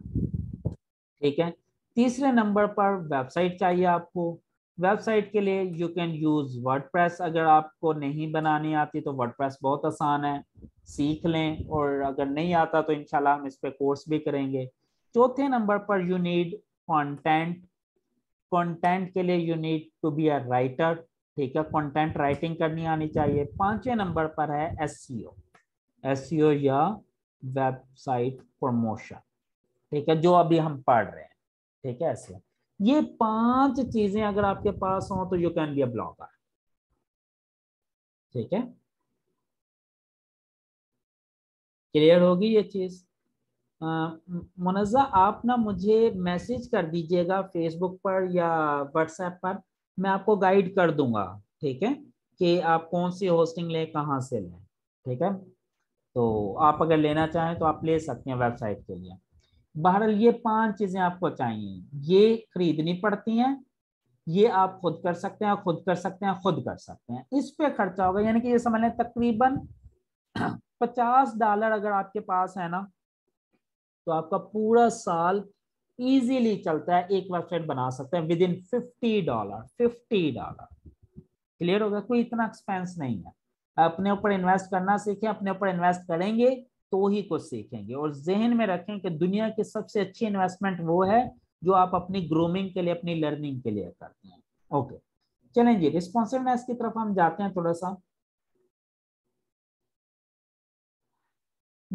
ठीक है। तीसरे नंबर पर वेबसाइट चाहिए आपको। वेबसाइट के लिए यू कैन यूज वर्डप्रेस, अगर आपको नहीं बनानी आती तो वर्डप्रेस बहुत आसान है, सीख लें, और अगर नहीं आता तो इंशाल्लाह हम इस पे कोर्स भी करेंगे। चौथे नंबर पर यू नीड कंटेंट, कंटेंट के लिए you need to be a writer, ठीक है, कंटेंट राइटिंग करनी आनी चाहिए। पांचवें नंबर पर है एसईओ, एसईओ या वेबसाइट प्रमोशन, ठीक है, जो अभी हम पढ़ रहे हैं, ठीक है। ऐसे ये 5 चीजें अगर आपके पास हो तो you can be a blogger, ठीक है। क्लियर होगी ये चीज? मुनज़्ज़ा आप ना मुझे मैसेज कर दीजिएगा फेसबुक पर या व्हाट्सएप पर, मैं आपको गाइड कर दूंगा, ठीक है, कि आप कौन सी होस्टिंग लें, कहाँ से लें, ठीक है। तो आप अगर लेना चाहें तो आप ले सकते हैं वेबसाइट के लिए। बहरहाल ये 5 चीजें आपको चाहिए, ये खरीदनी पड़ती हैं, ये आप खुद कर सकते हैं, खुद कर सकते हैं, खुद कर सकते हैं। इस पे खर्चा होगा, यानी कि ये समझ लें तकरीबन $50 अगर आपके पास है ना, तो आपका पूरा साल इजीली चलता है, एक वेबसाइट बना सकते हैं विद इन $50, $50। क्लियर होगा? कोई इतना एक्सपेंस नहीं है। अपने ऊपर इन्वेस्ट करना सीखें, अपने ऊपर इन्वेस्ट करेंगे तो ही कुछ सीखेंगे, और जहन में रखें कि दुनिया की सबसे अच्छी इन्वेस्टमेंट वो है जो आप अपनी ग्रूमिंग के लिए, अपनी लर्निंग के लिए करते हैं। ओके, चलें जी, रिस्पॉन्सिवनेस की तरफ हम जाते हैं थोड़ा सा।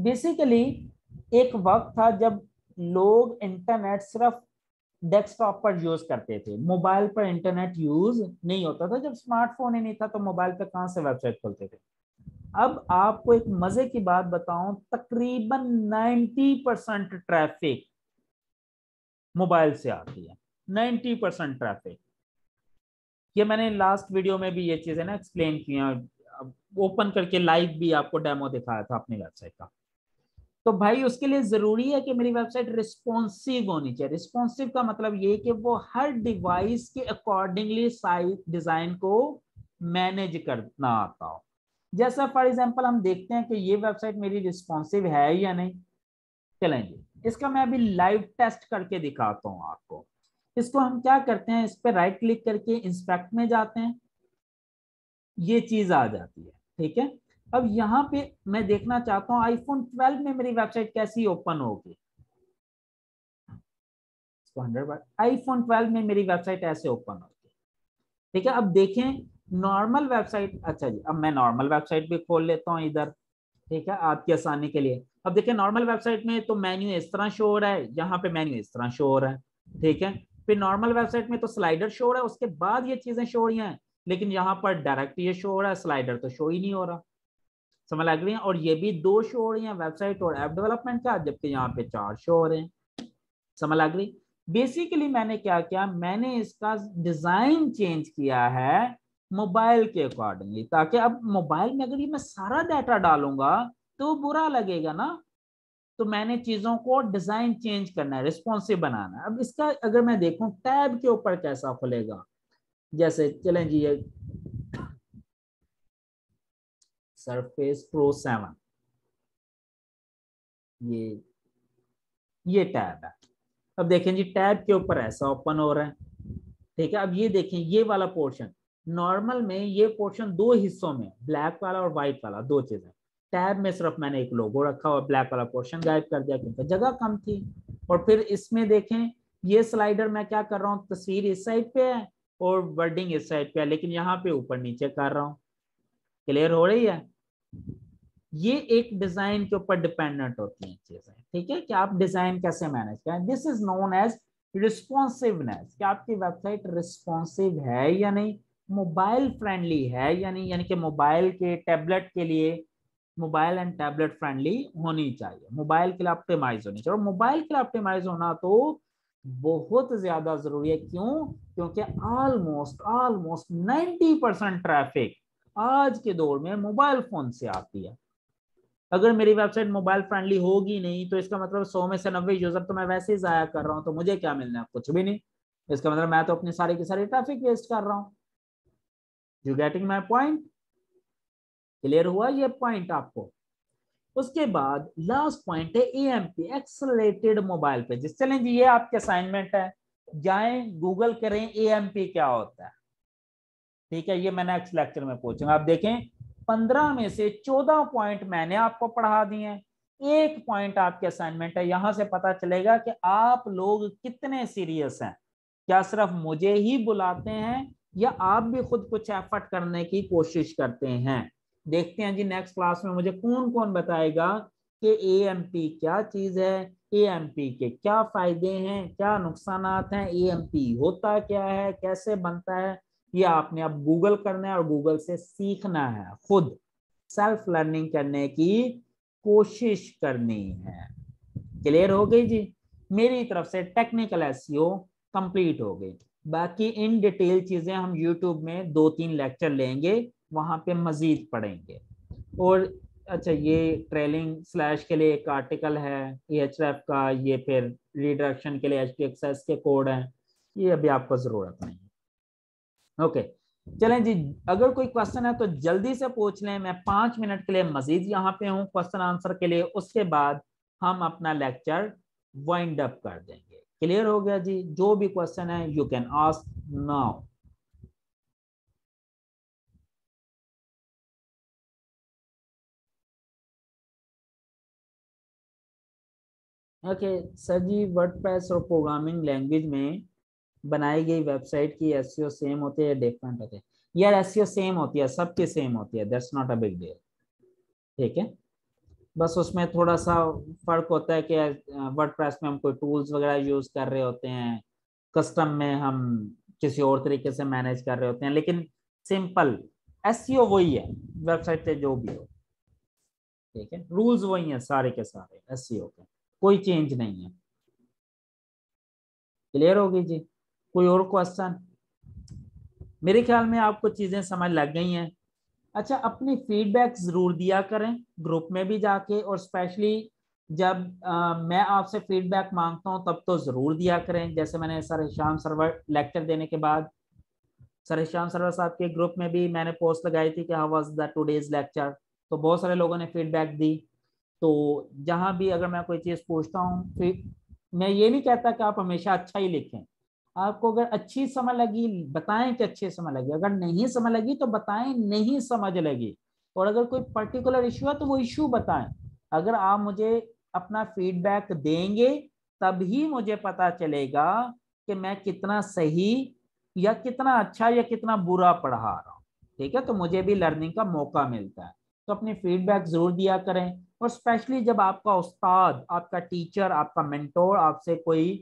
बेसिकली एक वक्त था जब लोग इंटरनेट सिर्फ डेस्कटॉप पर यूज करते थे, मोबाइल पर इंटरनेट यूज नहीं होता था। जब स्मार्टफोन ही नहीं था तो मोबाइल पे कहां से वेबसाइट खोलते थे। अब आपको एक मजे की बात बताऊं, तकरीबन 90% ट्रैफिक मोबाइल से आती है। 90% ट्रैफिक, ये मैंने लास्ट वीडियो में भी ये चीजें ना एक्सप्लेन किया, ओपन करके लाइव भी आपको डेमो दिखाया था अपनी वेबसाइट का। तो भाई उसके लिए जरूरी है कि मेरी वेबसाइट रिस्पॉन्सिव होनी चाहिए। रिस्पॉन्सिव का मतलब ये कि वो हर डिवाइस के अकॉर्डिंगली साइट डिजाइन को मैनेज करना आता हो। जैसा फॉर एग्जांपल हम देखते हैं कि ये वेबसाइट मेरी रिस्पॉन्सिव है या नहीं। चलेंगे, इसका मैं अभी लाइव टेस्ट करके दिखाता हूं आपको। इसको हम क्या करते हैं, इस पर राइट क्लिक करके इंस्पेक्ट में जाते हैं, ये चीज आ जाती है। ठीक है, अब यहाँ पे मैं देखना चाहता हूँ आईफोन 12 में मेरी वेबसाइट कैसी ओपन होगी। आईफोन 12 में मेरी वेबसाइट ऐसे ओपन होगी। ठीक है, अब देखें नॉर्मल वेबसाइट। अच्छा जी, अब मैं नॉर्मल वेबसाइट भी खोल लेता हूँ इधर। ठीक है, आपकी आसानी के लिए। अब देखिए नॉर्मल वेबसाइट में तो मेन्यू इस तरह शो हो रहा है, यहाँ पे मेन्यू इस तरह शो हो रहा है। ठीक है, फिर नॉर्मल वेबसाइट में तो स्लाइडर शो हो रहा है, उसके बाद ये चीजें शो हो रही हैं। लेकिन यहाँ पर डायरेक्ट ये शो हो रहा है, स्लाइडर तो शो ही नहीं हो रहा। समझ लग रही है। और ये भी दो शो हो रही है, वेबसाइट और ऐप डेवलपमेंट का, जबकि यहाँ पे 4 शो हो रहे हैं। समझ लग रही। बेसिकली मैंने क्या किया, मैंने इसका डिजाइन चेंज किया है मोबाइल के अकॉर्डिंगली, ताकि अब मोबाइल में अगर ये मैं सारा डाटा डालूंगा तो बुरा लगेगा ना। तो मैंने चीजों को डिजाइन चेंज करना है, रिस्पॉन्सिव बनाना है। अब इसका अगर मैं देखूं टैब के ऊपर कैसा खुलेगा, जैसे चलें जी, ये सरफेस प्रो 7, ये टैब है। अब देखें जी, टैब के ऊपर ऐसा ओपन हो रहा है। ठीक है, अब ये देखें ये वाला पोर्शन, नॉर्मल में ये पोर्शन दो हिस्सों में, ब्लैक वाला और व्हाइट वाला, दो चीजें। टैब में सिर्फ मैंने एक लोगो रखा और ब्लैक वाला पोर्शन गायब कर दिया क्योंकि जगह कम थी। और फिर इसमें देखें ये स्लाइडर मैं क्या कर रहा हूँ, तस्वीर इस साइड पे है और वर्डिंग इस साइड पे है, लेकिन यहाँ पे ऊपर नीचे कर रहा हूँ। क्लियर हो रही है। ये एक डिजाइन के ऊपर डिपेंडेंट होती हैं चीजें। ठीक है, कि आप डिजाइन कैसे मैनेज करें। This is known as responsiveness, कि आपकी वेबसाइट रिस्पॉन्सिव है या नहीं, मोबाइल फ्रेंडली है या नहीं, यानी कि मोबाइल के टैबलेट के लिए, मोबाइल एंड टैबलेट फ्रेंडली होनी चाहिए, मोबाइल के लिए ऑप्टिमाइज होनी चाहिए। और मोबाइल के लिए ऑप्टिमाइज होना तो बहुत ज्यादा जरूरी है। क्यों? क्योंकि ऑलमोस्ट ऑलमोस्ट 90% ट्रैफिक आज के दौर में मोबाइल फोन से आती है। अगर मेरी वेबसाइट मोबाइल फ्रेंडली होगी नहीं तो इसका मतलब 100 में से 90 यूजर तो मैं वैसे ही जाया कर रहा हूं, तो मुझे क्या मिलना है, कुछ भी नहीं। इसका मतलब मैं तो अपनी सारी की सारी ट्रैफिक वेस्ट कर रहा हूं। You getting my point? Clear हुआ ये पॉइंट आपको? उसके बाद लास्ट पॉइंट है एएमपी, एक्सेलरेटेड मोबाइल पेजेस। चलें जी, ये आपके असाइनमेंट है, जाएं गूगल करें एएमपी क्या होता है। ठीक है, ये मैं नेक्स्ट लेक्चर में पूछूंगा। आप देखें 15 में से 14 पॉइंट मैंने आपको पढ़ा दिए हैं, एक पॉइंट आपके असाइनमेंट है। यहां से पता चलेगा कि आप लोग कितने सीरियस हैं। क्या सिर्फ मुझे ही बुलाते हैं या आप भी खुद कुछ एफर्ट करने की कोशिश करते हैं। देखते हैं जी नेक्स्ट क्लास में मुझे कौन कौन बताएगा कि एएमपी क्या चीज है, एएमपी के क्या फायदे हैं, क्या नुकसान हैं, एएमपी होता क्या है, कैसे बनता है। ये आपने अब गूगल करना है और गूगल से सीखना है, खुद सेल्फ लर्निंग करने की कोशिश करनी है। क्लियर हो गई जी? मेरी तरफ से टेक्निकल एसईओ कंप्लीट हो गई। बाकी इन डिटेल चीजें हम यूट्यूब में 2-3 लेक्चर लेंगे, वहां पे मजीद पढ़ेंगे। और अच्छा, ये ट्रेलिंग स्लैश के लिए एक आर्टिकल है एएचएफ का, ये फिर रिडायरेक्शन के लिए एचटीएक्सएस के कोड हैं, ये अभी आपको जरूरत नहीं है। ओके, चलें जी, अगर कोई क्वेश्चन है तो जल्दी से पूछ लें। मैं 5 मिनट के लिए मजीद यहाँ पे हूँ क्वेश्चन आंसर के लिए, उसके बाद हम अपना लेक्चर वाइंड अप कर देंगे। क्लियर हो गया जी? जो भी क्वेश्चन है you can ask now. Okay sir ji, WordPress और प्रोग्रामिंग लैंग्वेज में बनाई गई वेबसाइट की एसईओ सेम होती है या डिफरेंट होती है? यार एसईओ सेम होती है, सबकी सेम होती है, that's not a big deal. ठीक है, बस उसमें थोड़ा सा फर्क होता है कि वर्डप्रेस में हम कोई टूल्स वगैरह यूज कर रहे होते हैं, कस्टम में हम किसी और तरीके से मैनेज कर रहे होते हैं, लेकिन सिंपल एसईओ वही है, वेबसाइट पे जो भी हो, ठीक है, रूल्स वही हैं सारे के सारे एसईओ के, कोई चेंज नहीं है। क्लियर होगी जी? कोई और क्वेश्चन? मेरे ख्याल में आपको चीजें समझ लग गई हैं। अच्छा, अपनी फीडबैक जरूर दिया करें ग्रुप में भी जाके, और स्पेशली जब मैं आपसे फीडबैक मांगता हूं तब तो जरूर दिया करें। जैसे मैंने सर हिशाम सरवर लेक्चर देने के बाद, सर हिशाम सरवर साहब के ग्रुप में भी मैंने पोस्ट लगाई थी कि how was the today's lecture, तो बहुत सारे लोगों ने फीडबैक दी। तो जहां भी अगर मैं कोई चीज पूछता हूँ, फिर मैं ये नहीं कहता कि आप हमेशा अच्छा ही लिखें, आपको अगर अच्छी समझ लगी बताएं कि अच्छी समझ लगी, अगर नहीं समझ लगी तो बताएं नहीं समझ लगी, और अगर कोई पर्टिकुलर इशू है तो वो इशू बताएं। अगर आप मुझे अपना फीडबैक देंगे तभी मुझे पता चलेगा कि मैं कितना सही या कितना अच्छा या कितना बुरा पढ़ा रहा हूँ, ठीक है, तो मुझे भी लर्निंग का मौका मिलता है। तो अपनी फीडबैक जरूर दिया करें, और स्पेशली जब आपका उस्ताद, आपका टीचर, आपका मेंटोर आपसे कोई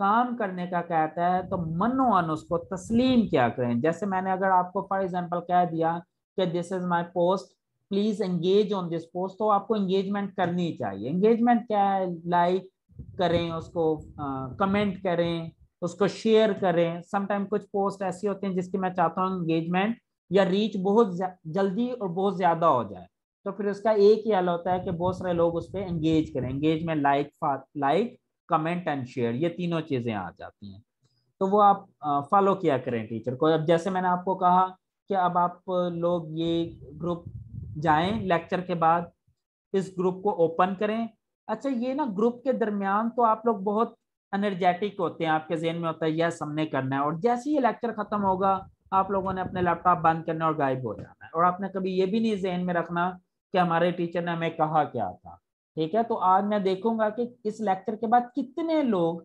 काम करने का कहता है तो मनोअन उसको तस्लीम क्या करें। जैसे मैंने अगर आपको फॉर एग्जांपल कह दिया कि this is my post, please engage on this post, तो आपको एंगेजमेंट करनी चाहिए। एंगेजमेंट क्या है? लाइक करें उसको, कमेंट करें उसको, शेयर करें। समटाइम कुछ पोस्ट ऐसी होती हैं जिसकी मैं चाहता हूँ एंगेजमेंट या रीच बहुत जल्दी और बहुत ज्यादा हो जाए, तो फिर उसका एक ही हल होता है कि बहुत सारे लोग उस पर एंगेज करें। एंगेज में लाइक कमेंट एंड शेयर, ये तीनों चीजें आ जाती हैं। तो वो आप फॉलो किया करें टीचर को। अब जैसे मैंने आपको कहा कि अब आप लोग ये ग्रुप जाएं लेक्चर के बाद, इस ग्रुप को ओपन करें। अच्छा, ये ना ग्रुप के दरमियान तो आप लोग बहुत एनर्जेटिक होते हैं, आपके जहन में होता है यस हमने करना है, और जैसे ही ये लेक्चर खत्म होगा आप लोगों ने अपने लैपटॉप बंद करना और गायब हो जाना है, और आपने कभी ये भी नहीं जहन में रखना कि हमारे टीचर ने हमें कहा क्या था। ठीक है, तो आज मैं देखूंगा कि इस लेक्चर के बाद कितने लोग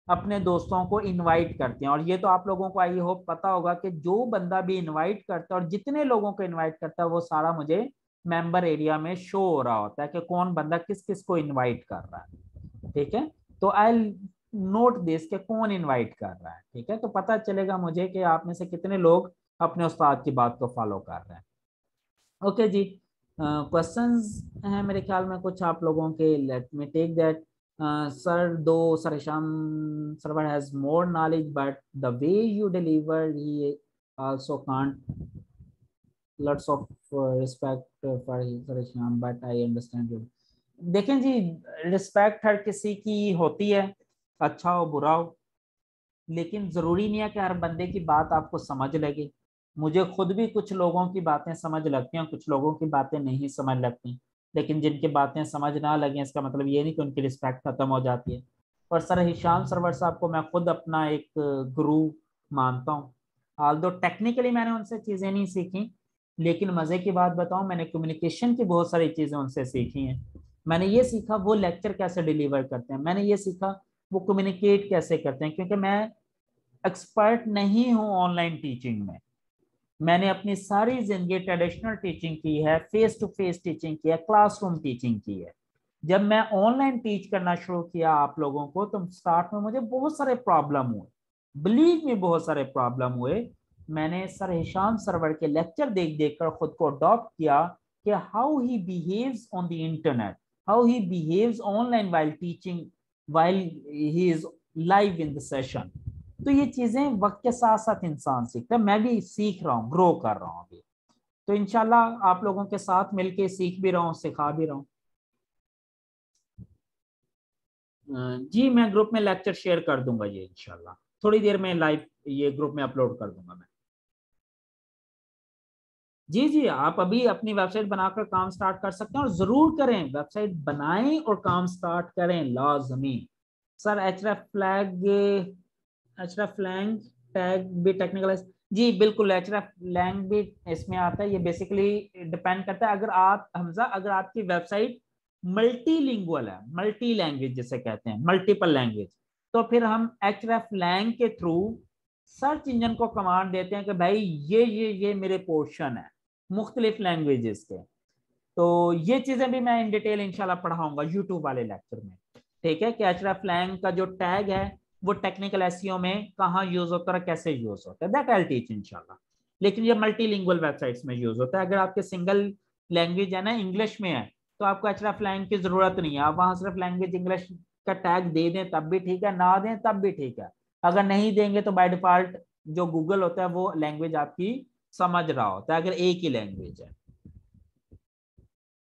अपने दोस्तों को इनवाइट करते हैं। और ये तो आप लोगों को आई होप पता होगा कि जो बंदा भी इनवाइट करता है और जितने लोगों को इनवाइट करता है वो सारा मुझे मेंबर एरिया में शो हो रहा होता है कि कौन बंदा किस किस को इनवाइट कर रहा है। ठीक है, तो आई नोट दिस के कौन इनवाइट कर रहा है, ठीक है, तो पता चलेगा मुझे कि आप में से कितने लोग अपने उस्ताद की बात को फॉलो कर रहे हैं। ओके जी, क्वेश्चंस हैं मेरे ख्याल में कुछ आप लोगों के, let me take that. Sir, though sir Hisham Sarwar has more knowledge but the way you deliver he also can't, lots of respect for sir Hisham but I understand you. देखें जी, रिस्पेक्ट हर किसी की होती है, अच्छा हो बुरा हो, लेकिन जरूरी नहीं है कि हर बंदे की बात आपको समझ लगे। मुझे खुद भी कुछ लोगों की बातें समझ लगती हैं, कुछ लोगों की बातें नहीं समझ लगती, लेकिन जिनकी बातें समझ ना लगे इसका मतलब ये नहीं कि उनकी रिस्पेक्ट खत्म हो जाती है। और सर हिशाम सरवर साहब को मैं खुद अपना एक गुरु मानता हूँ। ऑल्दो टेक्निकली मैंने उनसे चीजें नहीं सीखी, लेकिन मजे की बात बताऊं, मैंने कम्युनिकेशन की बहुत सारी चीजें उनसे सीखी हैं। मैंने ये सीखा वो लेक्चर कैसे डिलीवर करते हैं, मैंने ये सीखा वो कम्युनिकेट कैसे करते हैं, क्योंकि मैं एक्सपर्ट नहीं हूं ऑनलाइन टीचिंग में। मैंने अपनी सारी जिंदगी ट्रेडिशनल टीचिंग की है, फेस टू फेस टीचिंग की है, क्लासरूम टीचिंग की है। जब मैं ऑनलाइन टीच करना शुरू किया आप लोगों को, तो स्टार्ट में मुझे बहुत सारे प्रॉब्लम हुए, बिलीव में बहुत सारे प्रॉब्लम हुए। मैंने सर हिशाम सरवर के लेक्चर देख देख कर खुद को अडॉप्ट किया कि how he behaves on the internet, how he behaves online while teaching, while he is live in the session. तो ये चीजें वक्त के साथ साथ इंसान सीखता है, मैं भी सीख रहा हूँ, ग्रो कर रहा हूँ अभी। तो इंशाल्लाह आप लोगों के साथ मिलके सीख भी रहा हूँ, सिखा भी रहा हूँ। जी, मैं ग्रुप में लेक्चर शेयर कर दूंगा ये इंशाल्लाह, थोड़ी देर में लाइव ये ग्रुप में अपलोड कर दूंगा मैं। जी जी, आप अभी अपनी वेबसाइट बनाकर काम स्टार्ट कर सकते हैं, और जरूर करें, वेबसाइट बनाएं और काम स्टार्ट करें लाजमी। सर एचरेफ फ्लैग, एचरेफ लैंग टैग भी टेक्निकल, जी बिल्कुल, एचरेफ लैंग भी इसमें आता है। ये बेसिकली डिपेंड करता है, अगर आप हमजा अगर आपकी वेबसाइट मल्टीलिंगुअल है, मल्टी लैंग्वेज जिसे कहते हैं, मल्टीपल लैंग्वेज, तो फिर हम एचरेफ लैंग के थ्रू सर्च इंजन को कमांड देते हैं कि भाई ये मेरे पोर्शन है मुख्तलिफ लैंग्वेजेस के, तो ये चीजें भी मैं इन डिटेल इंशाल्लाह पढ़ाऊंगा यूट्यूब वाले लेक्चर में। ठीक है कि hreflang का जो टैग है वो टेक्निकल एसईओ में कहाँ यूज होता है, कैसे यूज होता है, दैट आई विल टीच इंशाल्लाह। लेकिन ये मल्टीलिंगुअल वेबसाइट्स में यूज होता है। अगर आपके सिंगल लैंग्वेज है ना, इंग्लिश में है, तो आपको hreflang की जरूरत नहीं है। आप वहां सिर्फ लैंग्वेज इंग्लिश का टैग दे दें तब भी ठीक है, ना दें तब भी ठीक है। अगर नहीं देंगे तो बाय डिफॉल्ट जो गूगल होता है वो लैंग्वेज आपकी समझ रहा होता है, अगर एक ही लैंग्वेज है।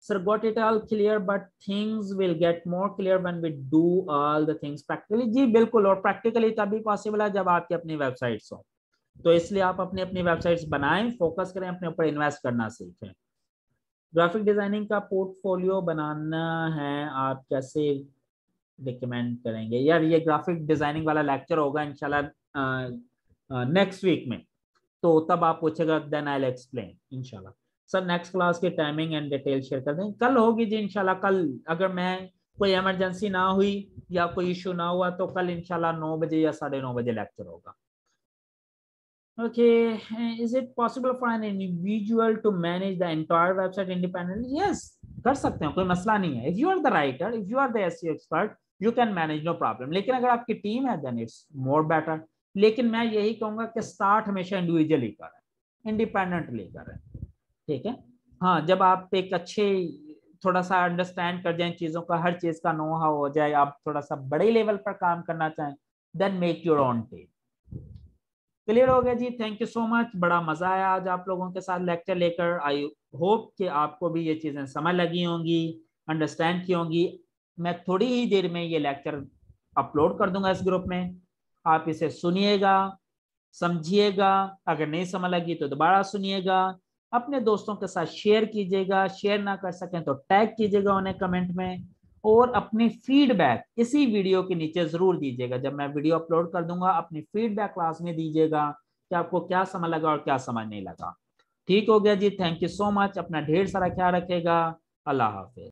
Sir, got it all clear, but things will get more clear when we do all the things practically. जी बिल्कुल, और प्रैक्टिकली तभी पॉसिबल है जब आपकी अपनी वेबसाइट्स हो। तो इसलिए आप अपनी अपनी वेबसाइट्स बनाएं, फोकस करें, अपने ऊपर इन्वेस्ट करना सीखें। ग्राफिक डिजाइनिंग का पोर्टफोलियो बनाना है, आप कैसे रिकमेंड करेंगे? यार ये ग्राफिक डिजाइनिंग वाला लेक्चर होगा इंशाल्लाह नेक्स्ट वीक में, तो तब आप पूछेगा, देन आई विल एक्सप्लेन इंशाल्लाह। सर नेक्स्ट क्लास की टाइमिंग एंड डिटेल शेयर कर दें। कल होगी जी इंशाल्लाह। कल अगर मैं कोई इमरजेंसी ना हुई या कोई इशू ना हुआ तो कल इंशाल्लाह 9 बजे या 9:30 बजे लेक्चर होगा। Okay, is it possible for an individual to manage the entire website independently? Yes, कर सकते हैं, कोई मसला नहीं है। If you are the writer, if you are the SEO expert, you can manage, no problem. लेकिन अगर आपकी टीम है, then it's more better. लेकिन मैं यही कहूंगा कि स्टार्ट हमेशा इंडिविजुअली करें, इंडिपेंडेंटली करें। ठीक है, हाँ, जब आप एक अच्छे थोड़ा सा अंडरस्टैंड कर जाए चीजों का, हर चीज का नो हाउ हो जाए, आप थोड़ा सा बड़े लेवल पर काम करना चाहें, then make your own team. Clear हो गया जी? थैंक यू सो मच, बड़ा मजा आया आज आप लोगों के साथ लेक्चर लेकर। आई होप कि आपको भी ये चीजें समझ लगी होंगी, अंडरस्टैंड की होंगी। मैं थोड़ी ही देर में ये लेक्चर अपलोड कर दूंगा इस ग्रुप में, आप इसे सुनिएगा, समझिएगा। अगर नहीं समझ लगी तो दोबारा सुनिएगा, अपने दोस्तों के साथ शेयर कीजिएगा, शेयर ना कर सकें तो टैग कीजिएगा उन्हें कमेंट में, और अपनी फीडबैक इसी वीडियो के नीचे जरूर दीजिएगा। जब मैं वीडियो अपलोड कर दूंगा अपनी फीडबैक क्लास में दीजिएगा कि आपको क्या समझ लगा और क्या समझ नहीं लगा। ठीक हो गया जी? थैंक यू सो मच, अपना ढेर सारा ख्याल रखेगा। अल्लाह हाफिज।